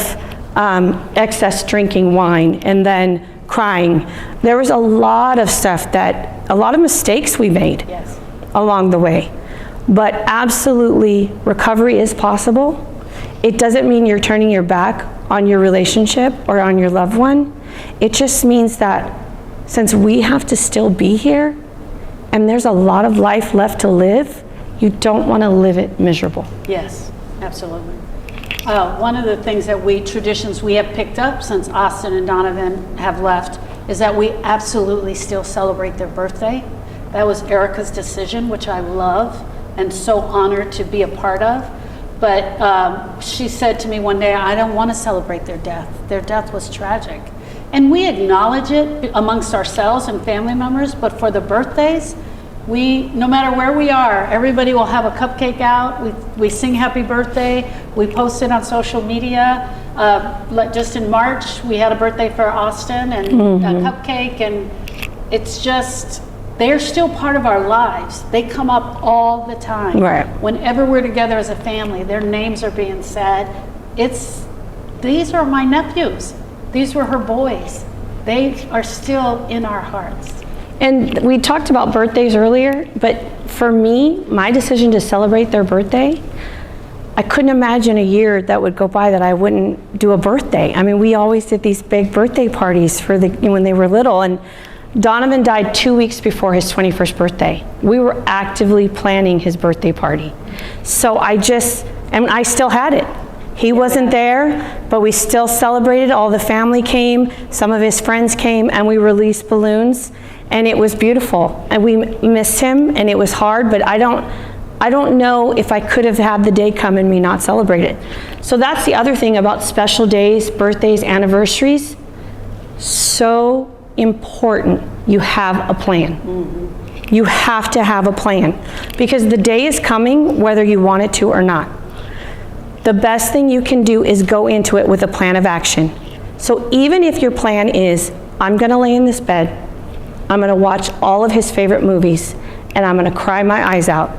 excess drinking wine and then crying. There was a lot of stuff a lot of mistakes we made Yes. along the way. But absolutely, recovery is possible. It doesn't mean you're turning your back on your relationship or on your loved one. It just means that since we have to still be here and there's a lot of life left to live, you don't want to live it miserable. Yes, absolutely. One of the things that traditions we have picked up since Austin and Donovan have left is that we absolutely still celebrate their birthday. That was Erica's decision, which I love and so honored to be a part of. But she said to me one day, I don't want to celebrate their death. Their death was tragic. And we acknowledge it amongst ourselves and family members, but for the birthdays, no matter where we are, everybody will have a cupcake out. We sing happy birthday. We post it on social media. Just in March, we had a birthday for Austin and a cupcake, and it's just, they're still part of our lives. They come up all the time. Right. Whenever we're together as a family, their names are being said. These are my nephews. These were her boys. They are still in our hearts. And we talked about birthdays earlier, but for me, my decision to celebrate their birthday, I couldn't imagine a year that would go by that I wouldn't do a birthday. I mean, we always did these big birthday parties when they were little, and Donovan died 2 weeks before his 21st birthday. We were actively planning his birthday party. So I still had it. He wasn't there, but we still celebrated. All the family came, some of his friends came, and we released balloons. And it was beautiful, and we missed him, and it was hard, but I don't know if I could have had the day come and me not celebrate it. So that's the other thing about special days, birthdays, anniversaries. So important you have a plan. Mm-hmm. You have to have a plan, because the day is coming whether you want it to or not. The best thing you can do is go into it with a plan of action. So even if your plan is, I'm gonna lay in this bed, I'm gonna watch all of his favorite movies, and I'm gonna cry my eyes out.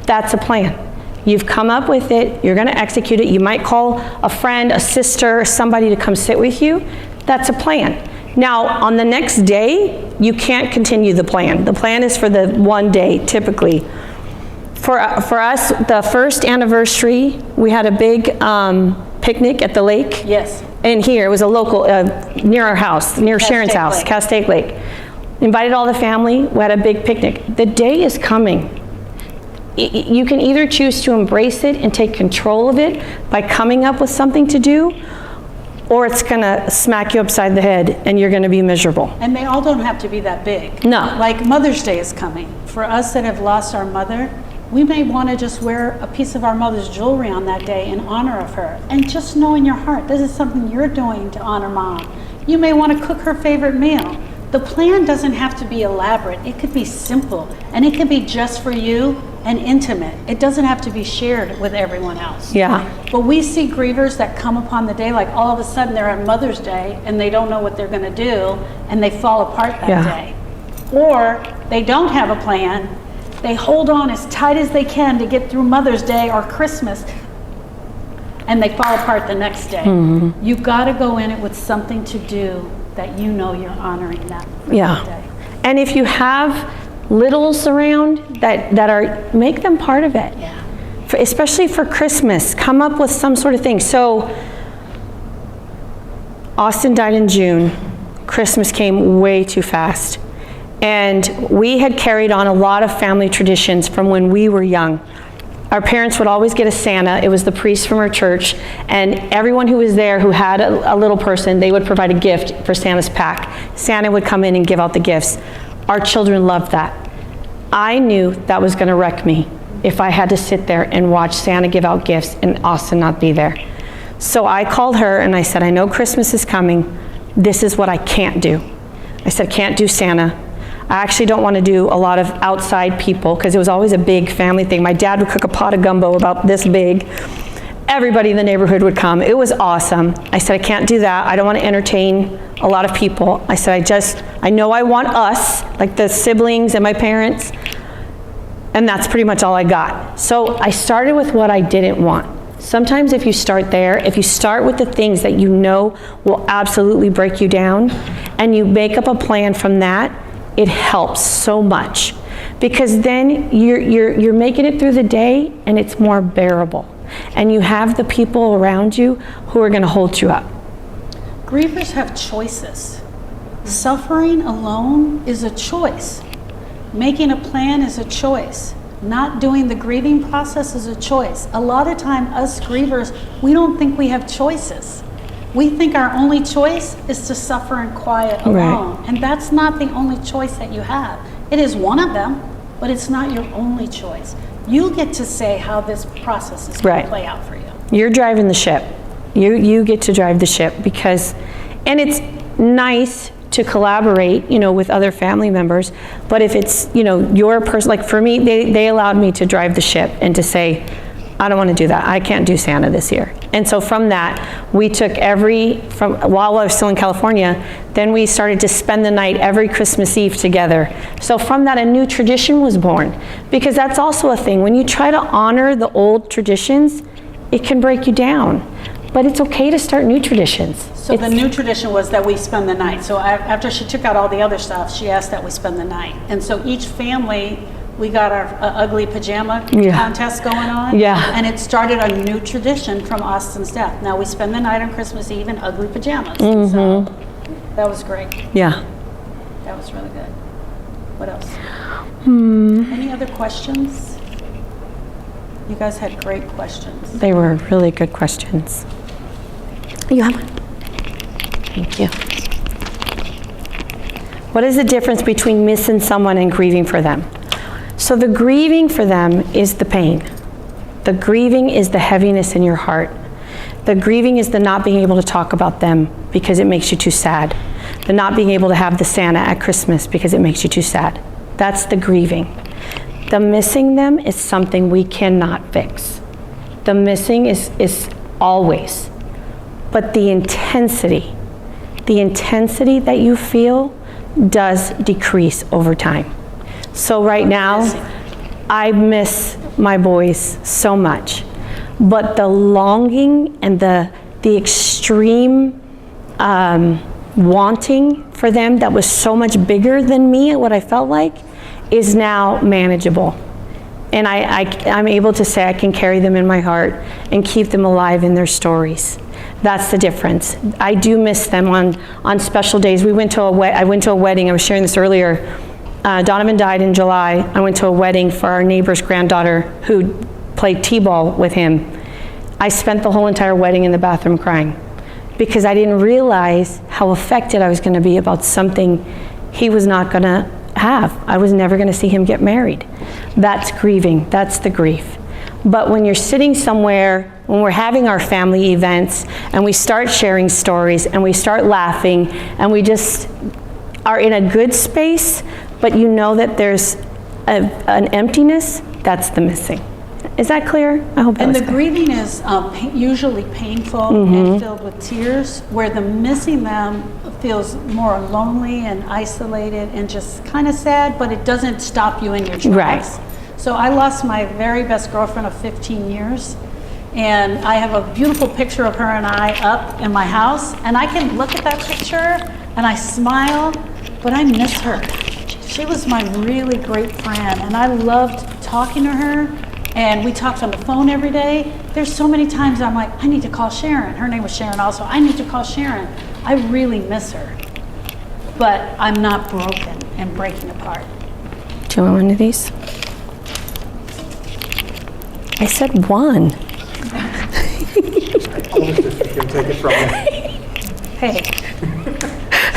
That's a plan. You've come up with it, you're gonna execute it. You might call a friend, a sister, somebody to come sit with you. That's a plan. Now, on the next day, you can't continue the plan. The plan is for the one day, typically. For us, the first anniversary, we had a big picnic at the lake. Yes. And here, it was a local, near our house, near Sharon's house, Lake. Castaic Lake. Invited all the family, we had a big picnic. The day is coming. You can either choose to embrace it and take control of it by coming up with something to do, or it's gonna smack you upside the head and you're gonna be miserable. And they all don't have to be that big. No. Like Mother's Day is coming. For us that have lost our mother, we may want to just wear a piece of our mother's jewelry on that day in honor of her. And just know in your heart, this is something you're doing to honor Mom. You may want to cook her favorite meal. The plan doesn't have to be elaborate. It could be simple, and it could be just for you and intimate. It doesn't have to be shared with everyone else. Yeah. But we see grievers that come upon the day, like all of a sudden they're on Mother's Day and they don't know what they're going to do, and they fall apart that day. Or they don't have a plan. They hold on as tight as they can to get through Mother's Day or Christmas, and they fall apart the next day. Mm-hmm. You've got to go in it with something to do that you know you're honoring that day. And if you have littles around that are, make them part of it. Yeah. Especially for Christmas, come up with some sort of thing. So Austin died in June. Christmas came way too fast. And we had carried on a lot of family traditions from when we were young. Our parents would always get a Santa. It was the priest from our church. And everyone who was there who had a little person, they would provide a gift for Santa's pack. Santa would come in and give out the gifts. Our children loved that. I knew that was going to wreck me if I had to sit there and watch Santa give out gifts and Austin not be there. So I called her and I said, I know Christmas is coming. This is what I can't do. I said, can't do Santa. I actually don't want to do a lot of outside people because it was always a big family thing. My dad would cook a pot of gumbo about this big. Everybody in the neighborhood would come. It was awesome. I said, I can't do that. I don't want to entertain a lot of people. I said, I know I want us, like the siblings and my parents, and that's pretty much all I got. So I started with what I didn't want. Sometimes if you start there, if you start with the things that you know will absolutely break you down, and you make up a plan from that, it helps so much. Because then you're making it through the day, and it's more bearable. And you have the people around you who are going to hold you up. Grievers have choices. Suffering alone is a choice. Making a plan is a choice. Not doing the grieving process is a choice. A lot of time, us grievers, we don't think we have choices. We think our only choice is to suffer in quiet alone. Right. And that's not the only choice that you have. It is one of them, but it's not your only choice. You get to say how this process is going to play out for you. You're driving the ship. You get to drive the ship because, and it's nice to collaborate, with other family members, but if it's, your person, like for me, they allowed me to drive the ship and to say, I don't want to do that. I can't do Santa this year. And so from that, we took while I was still in California, then we started to spend the night every Christmas Eve together. So from that, a new tradition was born. Because that's also a thing. When you try to honor the old traditions, it can break you down. But it's okay to start new traditions. So the new tradition was that we spend the night. So after she took out all the other stuff, she asked that we spend the night. And so each family, we got our ugly pajama contest going on. Yeah. And it started a new tradition from Austin's death. Now we spend the night on Christmas Eve in ugly pajamas. Mm-hmm. So that was great. Yeah. That was really good. What else? Any other questions? You guys had great questions. They were really good questions. You have one? Thank you. What is the difference between missing someone and grieving for them? So the grieving for them is the pain. The grieving is the heaviness in your heart. The grieving is the not being able to talk about them because it makes you too sad. The not being able to have the Santa at Christmas because it makes you too sad. That's the grieving. The missing them is something we cannot fix. The missing is always. But the intensity that you feel does decrease over time. So right now, I miss my boys so much. But the longing and the extreme wanting for them that was so much bigger than me and what I felt like is now manageable. And I'm able to say I can carry them in my heart and keep them alive in their stories. That's the difference. I do miss them on special days. I went to a wedding, I was sharing this earlier. Donovan died in July. I went to a wedding for our neighbor's granddaughter who played t-ball with him. I spent the whole entire wedding in the bathroom crying because I didn't realize how affected I was going to be about something he was not going to have. I was never going to see him get married. That's grieving. That's the grief. But when you're sitting somewhere, when we're having our family events and we start sharing stories and we start laughing and we just are in a good space, but you know that there's an emptiness, that's the missing. Is that clear? I hope that was clear. And the grieving is usually painful and filled with tears, where the missing them feels more lonely and isolated and just kind of sad, but it doesn't stop you in your tracks. Right. So I lost my very best girlfriend of 15 years, and I have a beautiful picture of her and I up in my house, and I can look at that picture and I smile, but I miss her. She was my really great friend, and I loved talking to her, and we talked on the phone every day. There's so many times I'm like, I need to call Sharon. Her name was Sharon also. I need to call Sharon. I really miss her, but I'm not broken and breaking apart. Do you want one of these? I said one. Only if you can take it from me. Hey,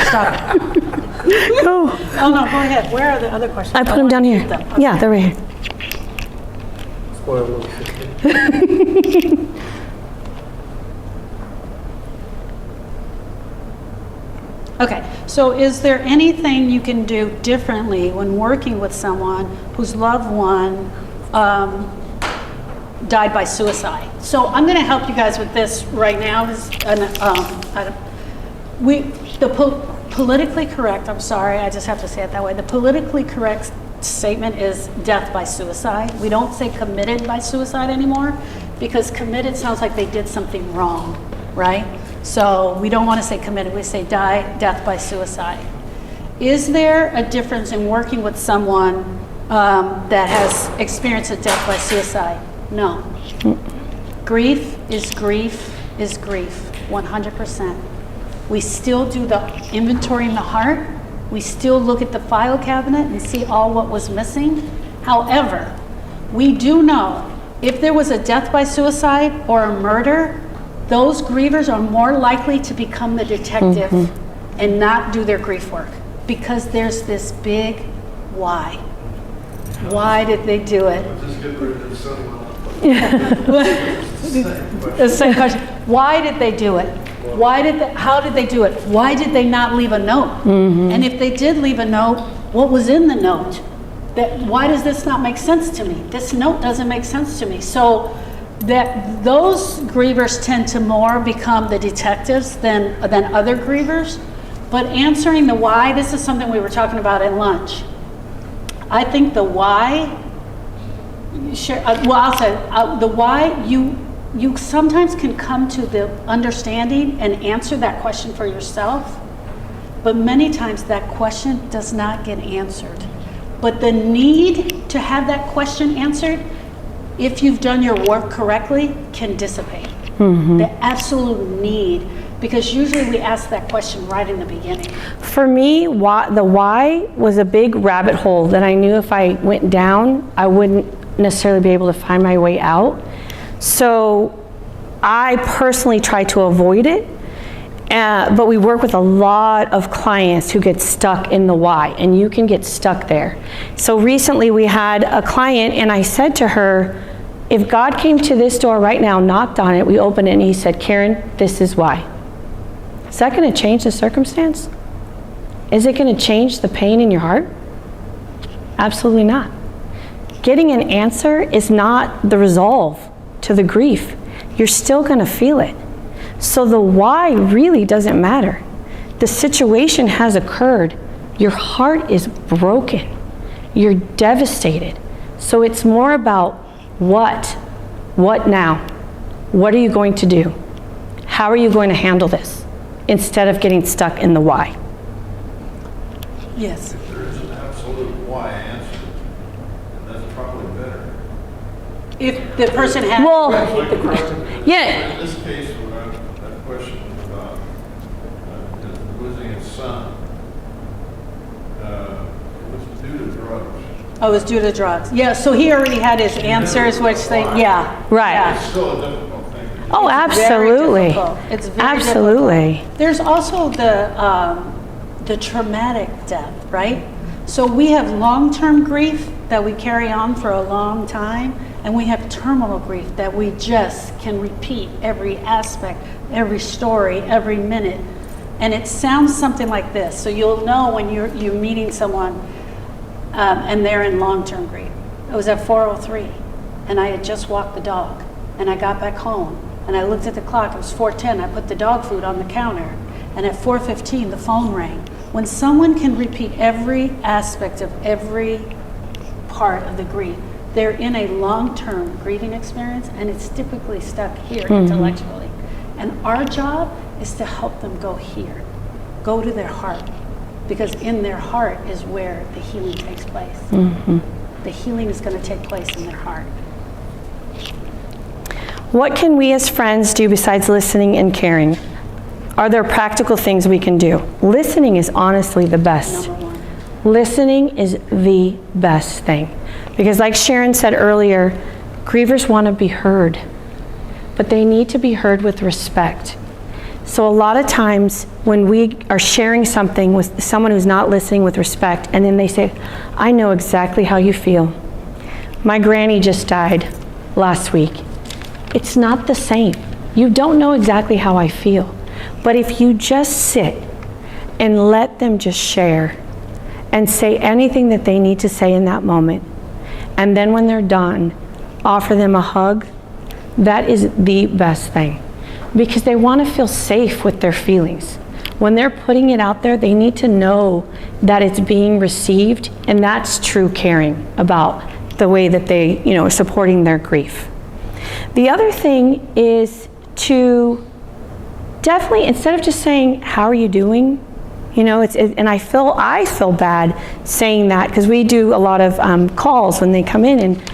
stop it. Go. Oh, no, go ahead. Where are the other questions? I put them down here. Okay. Yeah, they're right here. Spoil little sister. Okay, So is there anything you can do differently when working with someone whose loved one died by suicide? So I'm going to help you guys with this right now. Politically correct, I'm sorry, I just have to say it that way. The politically correct statement is death by suicide. We don't say committed by suicide anymore because committed sounds like they did something wrong, right? So we don't want to say committed, we say death by suicide. Is there a difference in working with someone that has experienced a death by suicide? No. Grief is grief is grief, 100%. We still do the inventory in the heart. We still look at the file cabinet and see all what was missing. However, we do know if there was a death by suicide or a murder, those grievers are more likely to become the detective and not do their grief work because there's this big why. Why did they do it? Just get rid of someone. The same question. Why did they do it? How did they do it? Why did they not leave a note? And if they did leave a note, what was in the note? Why does this not make sense to me? This note doesn't make sense to me. So that those grievers tend to more become the detectives than other grievers. But answering the why, this is something we were talking about at lunch. I think the why, I'll say the why, you sometimes can come to the understanding and answer that question for yourself, but many times that question does not get answered. But the need to have that question answered, if you've done your work correctly, can dissipate. The absolute need, because usually we ask that question right in the beginning. For me, the why was a big rabbit hole that I knew if I went down, I wouldn't necessarily be able to find my way out. So I personally try to avoid it, but we work with a lot of clients who get stuck in the why, and you can get stuck there. So recently we had a client, and I said to her, if God came to this door right now, knocked on it, we opened it, and he said, Karen, this is why. Is that going to change the circumstance? Is it going to change the pain in your heart? Absolutely not. Getting an answer is not the resolve to the grief. You're still going to feel it. So the why really doesn't matter. The situation has occurred. Your heart is broken. You're devastated. So it's more about what? What now? What are you going to do? How are you going to handle this? Instead of getting stuck in the why. Yes. If there is an absolute why answer, that's probably better. If the person had Like the question. Yeah. In this case, that question about losing his son, it was due to drugs. Oh, it was due to drugs. Yeah, so he already had his answers, which they, yeah. Right. Yeah. It's still a difficult thing. Oh, absolutely. It's very Absolutely. difficult. There's also the traumatic death, right? So we have long-term grief that we carry on for a long time, and we have terminal grief that we just can repeat every aspect, every story, every minute. And it sounds something like this. So you'll know when you're meeting someone and they're in long-term grief. It was at 4:03, and I had just walked the dog, and I got back home, and I looked at the clock. It was 4:10. I put the dog food on the counter, and at 4:15 the phone rang. When someone can repeat every aspect of every part of the grief, they're in a long-term grieving experience, and it's typically stuck here intellectually. And our job is to help them go here, go to their heart, because in their heart is where the healing takes place. The healing is going to take place in their heart. What can we as friends do besides listening and caring? Are there practical things we can do? Listening is honestly the best. Number one. Listening is the best thing. Because like Sharon said earlier, grievers want to be heard, but they need to be heard with respect. So a lot of times when we are sharing something with someone who's not listening with respect, and then they say, I know exactly how you feel. My granny just died last week. It's not the same. You don't know exactly how I feel. But if you just sit and let them just share and say anything that they need to say in that moment. And then when they're done, offer them a hug. That is the best thing, because they want to feel safe with their feelings. When they're putting it out there, they need to know that it's being received, and that's true caring about the way that they, are supporting their grief. The other thing is to definitely, instead of just saying, "How are you doing?" And I feel bad saying that, because we do a lot of calls when they come in, and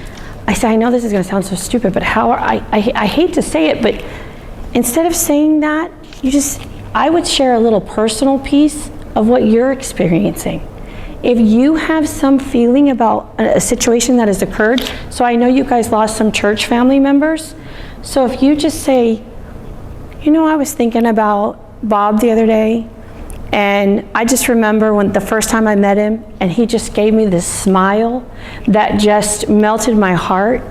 I say, I know this is going to sound so stupid, but I hate to say it, but instead of saying that, I would share a little personal piece of what you're experiencing. If you have some feeling about a situation that has occurred, so I know you guys lost some church family members, so if you just say, I was thinking about Bob the other day, and I just remember when the first time I met him, and he just gave me this smile that just melted my heart.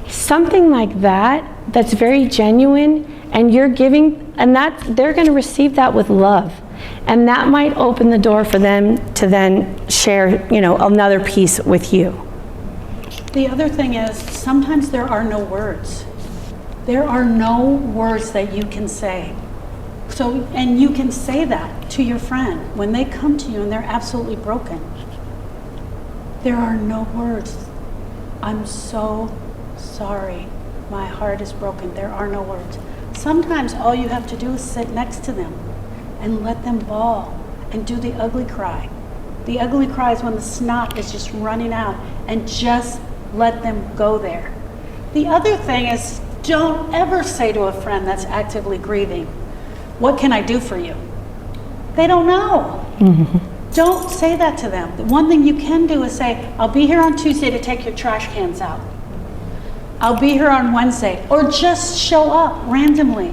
Something like that, that's very genuine, and you're giving, and they're going to receive that with love. And that might open the door for them to then share, another piece with you. The other thing is, sometimes there are no words. There are no words that you can say. So, and you can say that to your friend when they come to you and they're absolutely broken. There are no words. I'm so sorry. My heart is broken. There are no words. Sometimes all you have to do is sit next to them and let them bawl and do the ugly cry. The ugly cry is when the snot is just running out, and just let them go there. The other thing is, don't ever say to a friend that's actively grieving, "What can I do for you?" They don't know. Mm-hmm. Don't say that to them. The one thing you can do is say, "I'll be here on Tuesday to take your trash cans out. I'll be here on Wednesday," or just show up randomly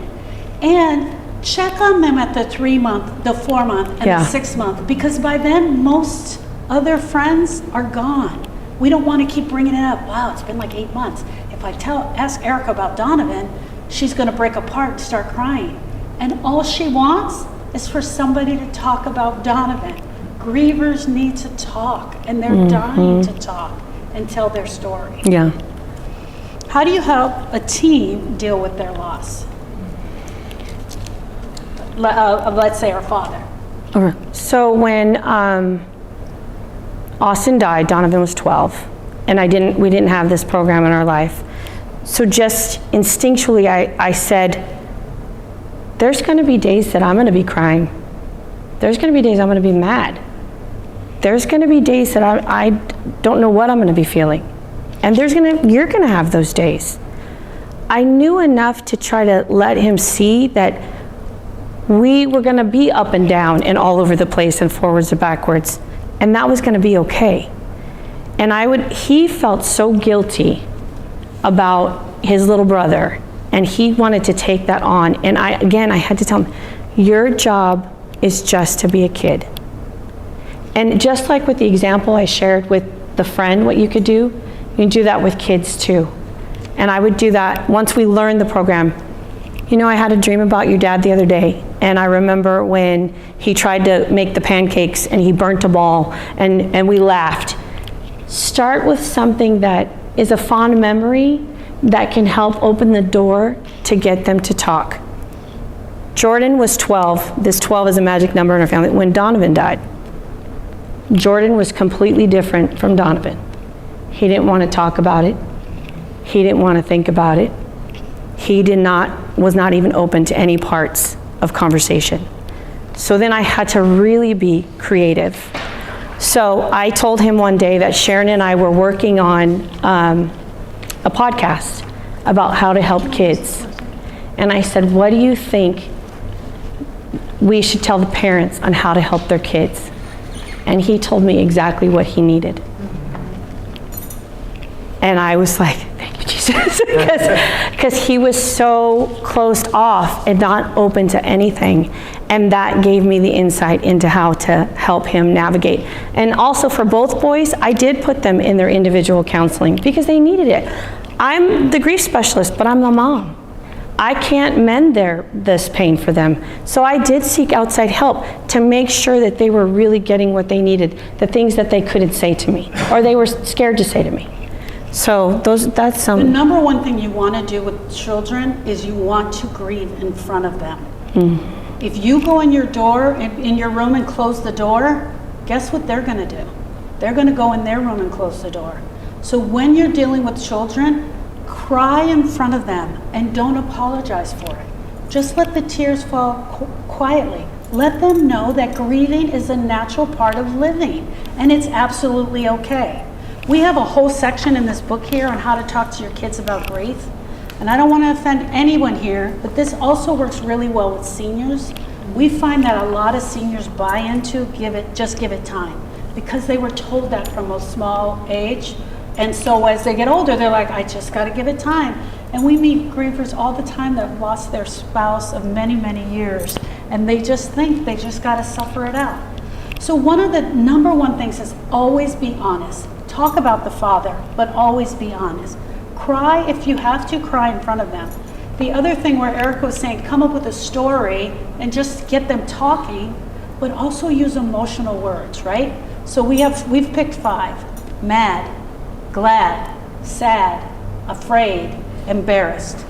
and check on them at the 3-month, the 4-month, and the 6-month, because by then most other friends are gone. We don't want to keep bringing it up. Wow, it's been like 8 months. If I ask Erica about Donovan, she's going to break apart and start crying. And all she wants is for somebody to talk about Donovan. Grievers need to talk, and they're dying to talk and tell their story. Yeah. How do you help a team deal with their loss? Let's say our father. Okay. So when Austin died, Donovan was 12, and we didn't have this program in our life. So just instinctually, I said, there's going to be days that I'm going to be crying. There's going to be days I'm going to be mad. There's going to be days that I don't know what I'm going to be feeling. And you're going to have those days. I knew enough to try to let him see that we were going to be up and down and all over the place and forwards and backwards, and that was going to be okay. And he felt so guilty about his little brother, and he wanted to take that on. And I had to tell him, your job is just to be a kid. And just like with the example I shared with the friend, what you could do, you can do that with kids too. And I would do that once we learned the program. I had a dream about your dad the other day, and I remember when he tried to make the pancakes and he burnt a ball, and we laughed. Start with something that is a fond memory that can help open the door to get them to talk. Jordan was 12. This 12 is a magic number in our family. When Donovan died, Jordan was completely different from Donovan. He didn't want to talk about it. He didn't want to think about it. He was not even open to any parts of conversation. So then I had to really be creative. So I told him one day that Sharon and I were working on a podcast about how to help kids. And I said, what do you think we should tell the parents on how to help their kids? And he told me exactly what he needed. And I was like, thank you, Jesus, because he was so closed off and not open to anything. And that gave me the insight into how to help him navigate. And also for both boys, I did put them in their individual counseling because they needed it. I'm the grief specialist, but I'm the mom. I can't mend this pain for them. So I did seek outside help to make sure that they were really getting what they needed, the things that they couldn't say to me, or they were scared to say to me. So that's some. The number one thing you want to do with children is you want to grieve in front of them. If you go in your room and close the door, guess what they're going to do? They're going to go in their room and close the door. So when you're dealing with children, cry in front of them and don't apologize for it. Just let the tears fall quietly. Let them know that grieving is a natural part of living and it's absolutely okay. We have a whole section in this book here on how to talk to your kids about grief. And I don't want to offend anyone here, but this also works really well with seniors. We find that a lot of seniors buy into just give it time, because they were told that from a small age. And so as they get older, they're like, I just got to give it time. And we meet grievers all the time that lost their spouse of many, many years. And they just think they just got to suffer it out. So one of the number one things is always be honest. Talk about the father, but always be honest. Cry if you have to, cry in front of them. The other thing where Erica was saying, come up with a story and just get them talking, but also use emotional words, right? So we've picked 5: mad, glad, sad, afraid, embarrassed.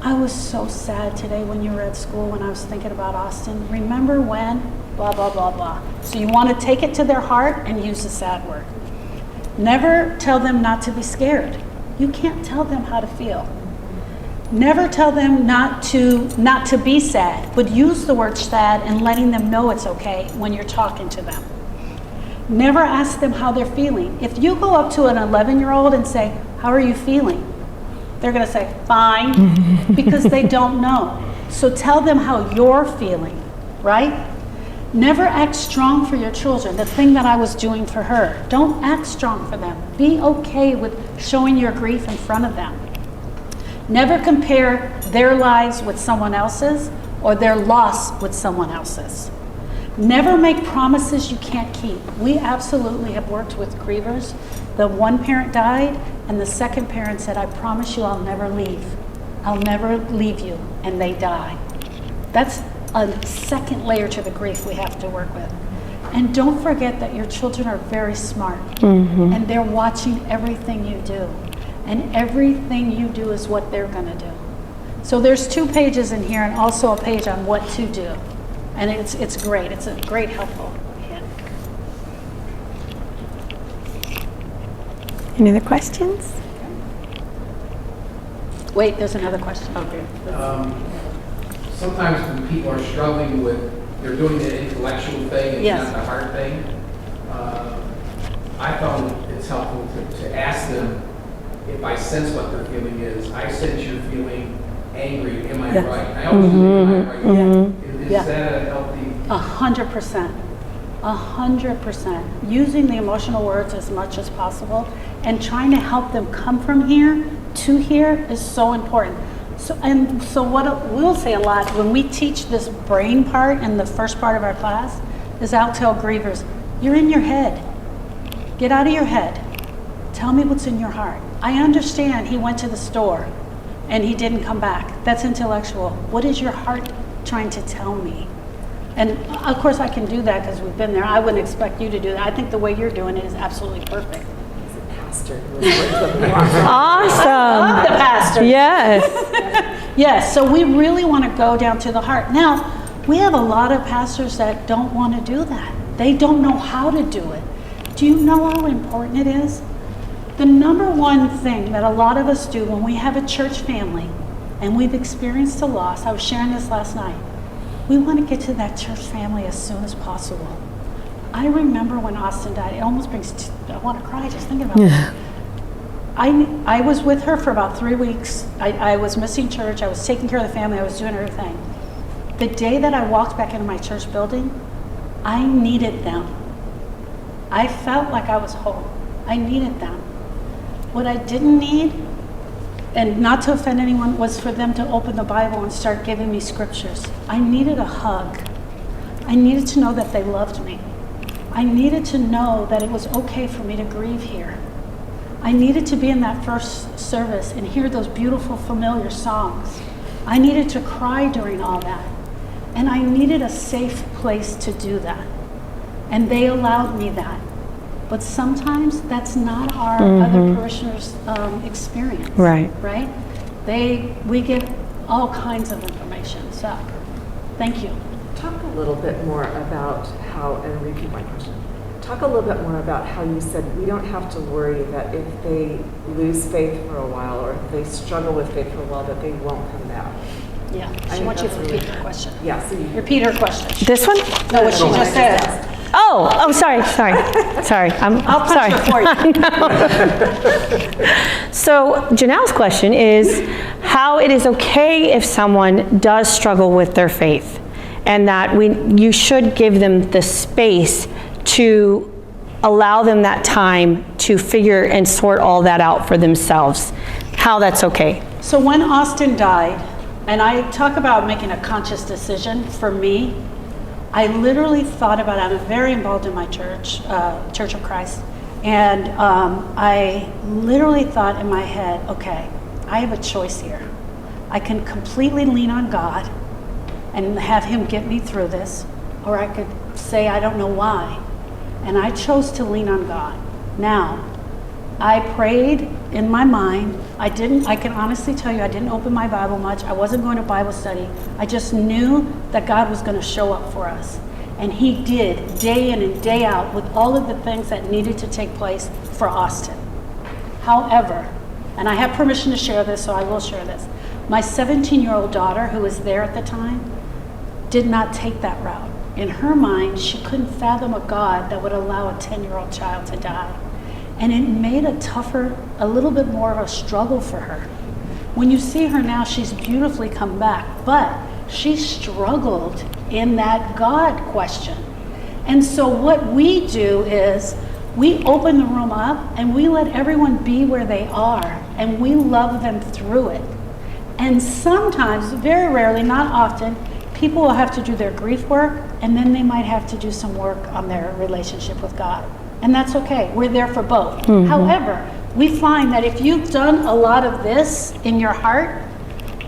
I was so sad today when you were at school when I was thinking about Austin. Remember when? Blah, blah, blah, blah. So you want to take it to their heart and use the sad word. Never tell them not to be scared. You can't tell them how to feel. Never tell them not to be sad, but use the word sad and letting them know it's okay when you're talking to them. Never ask them how they're feeling. If you go up to an 11-year-old and say, how are you feeling? They're going to say, fine, because they don't know. So tell them how you're feeling, right? Never act strong for your children, the thing that I was doing for her. Don't act strong for them. Be okay with showing your grief in front of them. Never compare their lives with someone else's or their loss with someone else's. Never make promises you can't keep. We absolutely have worked with grievers. The one parent died and the second parent said, I promise you I'll never leave. I'll never leave you, and they die. That's a second layer to the grief we have to work with. And don't forget that your children are very smart, and they're watching everything you do. And everything you do is what they're going to do. So there's 2 pages in here and also a page on what to do. And it's great. It's a great helpful hint. Any other questions? Wait, there's another question. Okay. Sometimes when people are struggling with, they're doing the intellectual thing and Yes. not the heart thing, I found it's helpful to ask them if I sense what their feeling is. I sense you're feeling angry. Am I right? I always think, am I right? Is that a healthy? 100%. 100%. Using the emotional words as much as possible and trying to help them come from here to here is so important. So what we'll say a lot when we teach this brain part in the first part of our class is I'll tell grievers, you're in your head. Get out of your head. Tell me what's in your heart. I understand he went to the store and he didn't come back. That's intellectual. What is your heart trying to tell me? And of course I can do that because we've been there. I wouldn't expect you to do that. I think the way you're doing it is absolutely perfect. Awesome. The pastor. Yes. Yes, so we really want to go down to the heart. Now, we have a lot of pastors that don't want to do that. They don't know how to do it. Do you know how important it is? The number one thing that a lot of us do when we have a church family and we've experienced a loss, I was sharing this last night, we want to get to that church family as soon as possible. I remember when Austin died, it almost brings, I want to cry just thinking about it. I was with her for about 3 weeks. I was missing church. I was taking care of the family. I was doing everything. The day that I walked back into my church building, I needed them. I felt like I was whole. I needed them. What I didn't need, and not to offend anyone, was for them to open the Bible and start giving me scriptures. I needed a hug. I needed to know that they loved me. I needed to know that it was okay for me to grieve here. I needed to be in that first service and hear those beautiful, familiar songs. I needed to cry during all that. And I needed a safe place to do that. And they allowed me that. But sometimes that's not our other parishioners' experience. Right. Right? We get all kinds of information. So, thank you. Talk a little bit more about how, and repeat my question. Talk a little bit more about how you said we don't have to worry that if they lose faith for a while or if they struggle with faith for a while that they won't come back. Yeah, I she wants you to think repeat that's her question. Yeah, so you Repeat her question. This one? No, what she No, just I said. Oh, sorry. I'll punch her for you. So Janelle's question is how it is okay if someone does struggle with their faith, and that you should give them the space to allow them that time to figure and sort all that out for themselves. How that's okay. So when Austin died, and I talk about making a conscious decision for me, I literally thought about it. I'm very involved in my church, Church of Christ, and I literally thought in my head, okay, I have a choice here. I can completely lean on God and have Him get me through this, or I could say I don't know why. And I chose to lean on God. Now, I prayed in my mind. I can honestly tell you, I didn't open my Bible much. I wasn't going to Bible study. I just knew that God was going to show up for us. And He did, day in and day out, with all of the things that needed to take place for Austin. However, and I have permission to share this, so I will share this. My 17-year-old daughter, who was there at the time, did not take that route. In her mind, she couldn't fathom a God that would allow a 10-year-old child to die. And it made a little bit more of a struggle for her. When you see her now, she's beautifully come back, but she struggled in that God question. And so what we do is we open the room up and we let everyone be where they are, and we love them through it. And sometimes, very rarely, not often, people will have to do their grief work, and then they might have to do some work on their relationship with God. And that's okay. We're there for both. However, we find that if you've done a lot of this in your heart,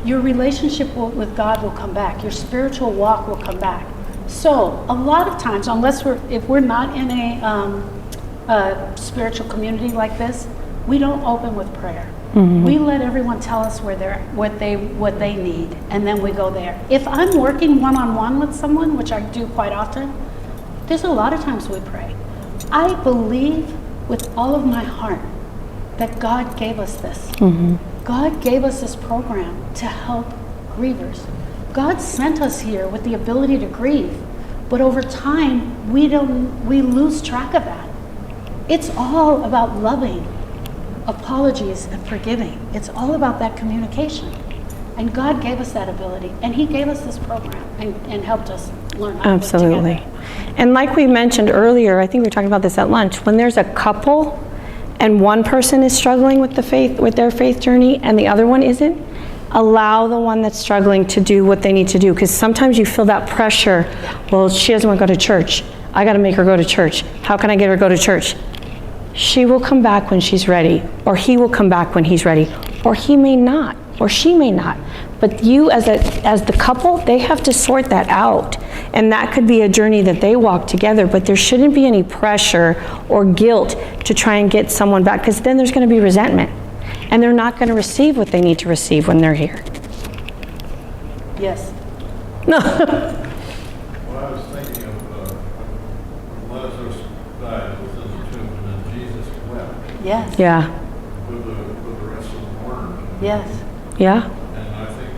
your relationship with God will come back. Your spiritual walk will come back. So a lot of times, if we're not in a spiritual community like this, we don't open with prayer. We let everyone tell us what they need, and then we go there. If I'm working one-on-one with someone, which I do quite often, there's a lot of times we pray. I believe with all of my heart that God gave us this. God gave us this program to help grievers. God sent us here with the ability to grieve, but over time we lose track of that. It's all about loving, apologies, and forgiving. It's all about that communication. And God gave us that ability, and He gave us this program and helped us learn how to work Absolutely. together. And like we mentioned earlier, I think we were talking about this at lunch, when there's a couple and one person is struggling with their faith journey and the other one isn't, allow the one that's struggling to do what they need to do, because sometimes you feel that pressure. Well, she doesn't want to go to church. I got to make her go to church. How can I get her to go to church? She will come back when she's ready, or he will come back when he's ready, or he may not, or she may not. But you as the couple, they have to sort that out. And that could be a journey that they walk together, but there shouldn't be any pressure or guilt to try and get someone back, because then there's going to be resentment. And they're not going to receive what they need to receive when they're here. Yes. Well, I was thinking of when Lazarus died, it was in the tomb, and then Jesus wept Yes. Yeah. with the rest of the mourners. Yes. Yeah. And I think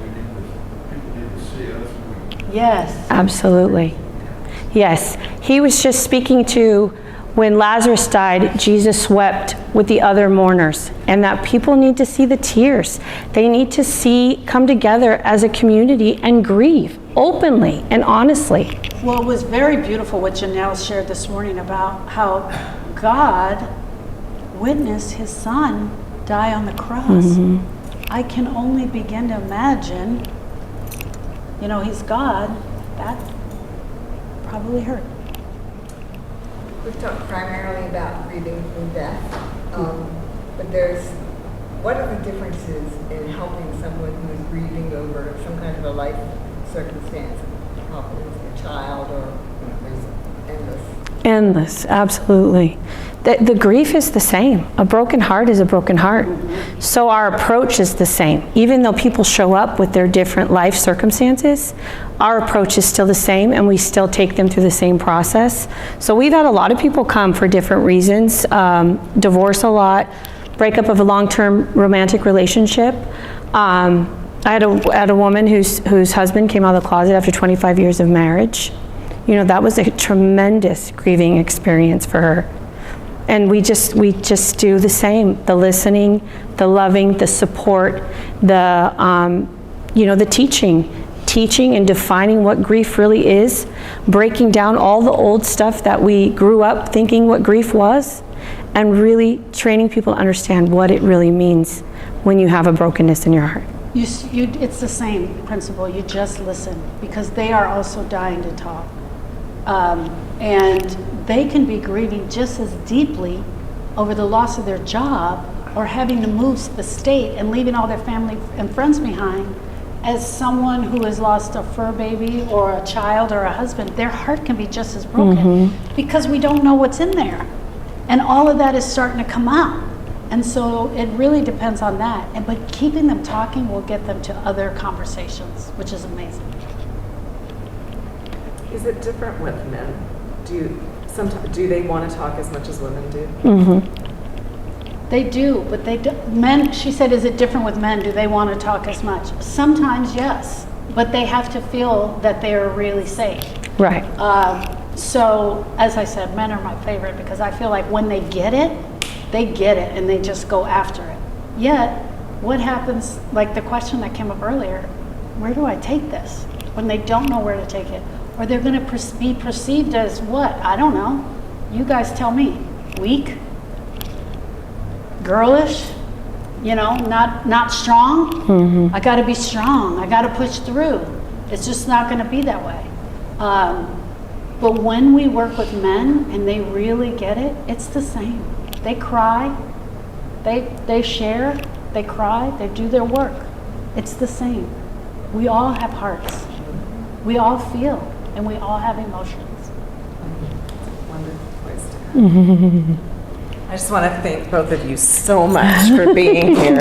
people need to see us. Yes. Absolutely. Yes. He was just speaking to when Lazarus died, Jesus wept with the other mourners, and that people need to see the tears. They need to come together as a community and grieve openly and honestly. Well, it was very beautiful what Janelle shared this morning about how God witnessed His Son die on the cross. I can only begin to imagine, He's God, that probably hurt. We've talked primarily about grieving through death, but there's what are the differences in helping someone who is grieving over some kind of a life circumstance, probably a child or there's Endless, absolutely. The grief is the same. A broken heart is a broken heart. So our approach is the same. Even though people show up with their different life circumstances, our approach is still the same, and we still take them through the same process. So we've had a lot of people come for different reasons. Divorce a lot, breakup of a long-term romantic relationship. I had a woman whose husband came out of the closet after 25 years of marriage. You know, that was a tremendous grieving experience for her. And we just do the same, the listening, the loving, the support, the teaching and defining what grief really is, breaking down all the old stuff that we grew up thinking what grief was, and really training people to understand what it really means when you have a brokenness in your heart. It's the same principle. You just listen, because they are also dying to talk. And they can be grieving just as deeply over the loss of their job or having to move the state and leaving all their family and friends behind as someone who has lost a fur baby or a child or a husband. Their heart can be just as broken because we don't know what's in there. And all of that is starting to come out. And so it really depends on that. But keeping them talking will get them to other conversations, which is amazing. Is it different with men? Do they want to talk as much as women do? They do, but men, she said, is it different with men? Do they want to talk as much? Sometimes, yes, but they have to feel that they are really safe. Right. So, as I said, men are my favorite because I feel like when they get it and they just go after it. Yet, what happens, like the question that came up earlier, where do I take this? When they don't know where to take it. Or they're going to be perceived as what? I don't know. You guys tell me. Weak? Girlish? You know, not strong? I got to be strong. I got to push through. It's just not going to be that way. But when we work with men and they really get it, it's the same. They cry. They share. They cry. They do their work. It's the same. We all have hearts. We all feel. And we all have emotions. Wonderful place to end. I just want to thank both of you so much for being here.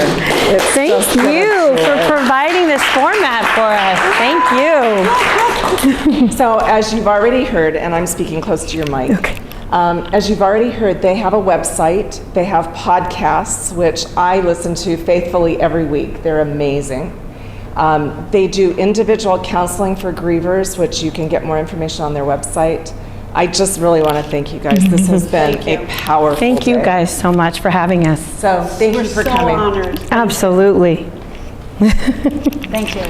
Thank you for providing this format for us. Thank you. So as you've already heard, and I'm speaking close to your mic, as you've already heard, they have a website. They have podcasts, which I listen to faithfully every week. They're amazing. They do individual counseling for grievers, which you can get more information on their website. I just really want to thank you guys. This has been a powerful Thank you day. guys so much for having us. So thank you for coming. We're so honored. Absolutely. Thank you.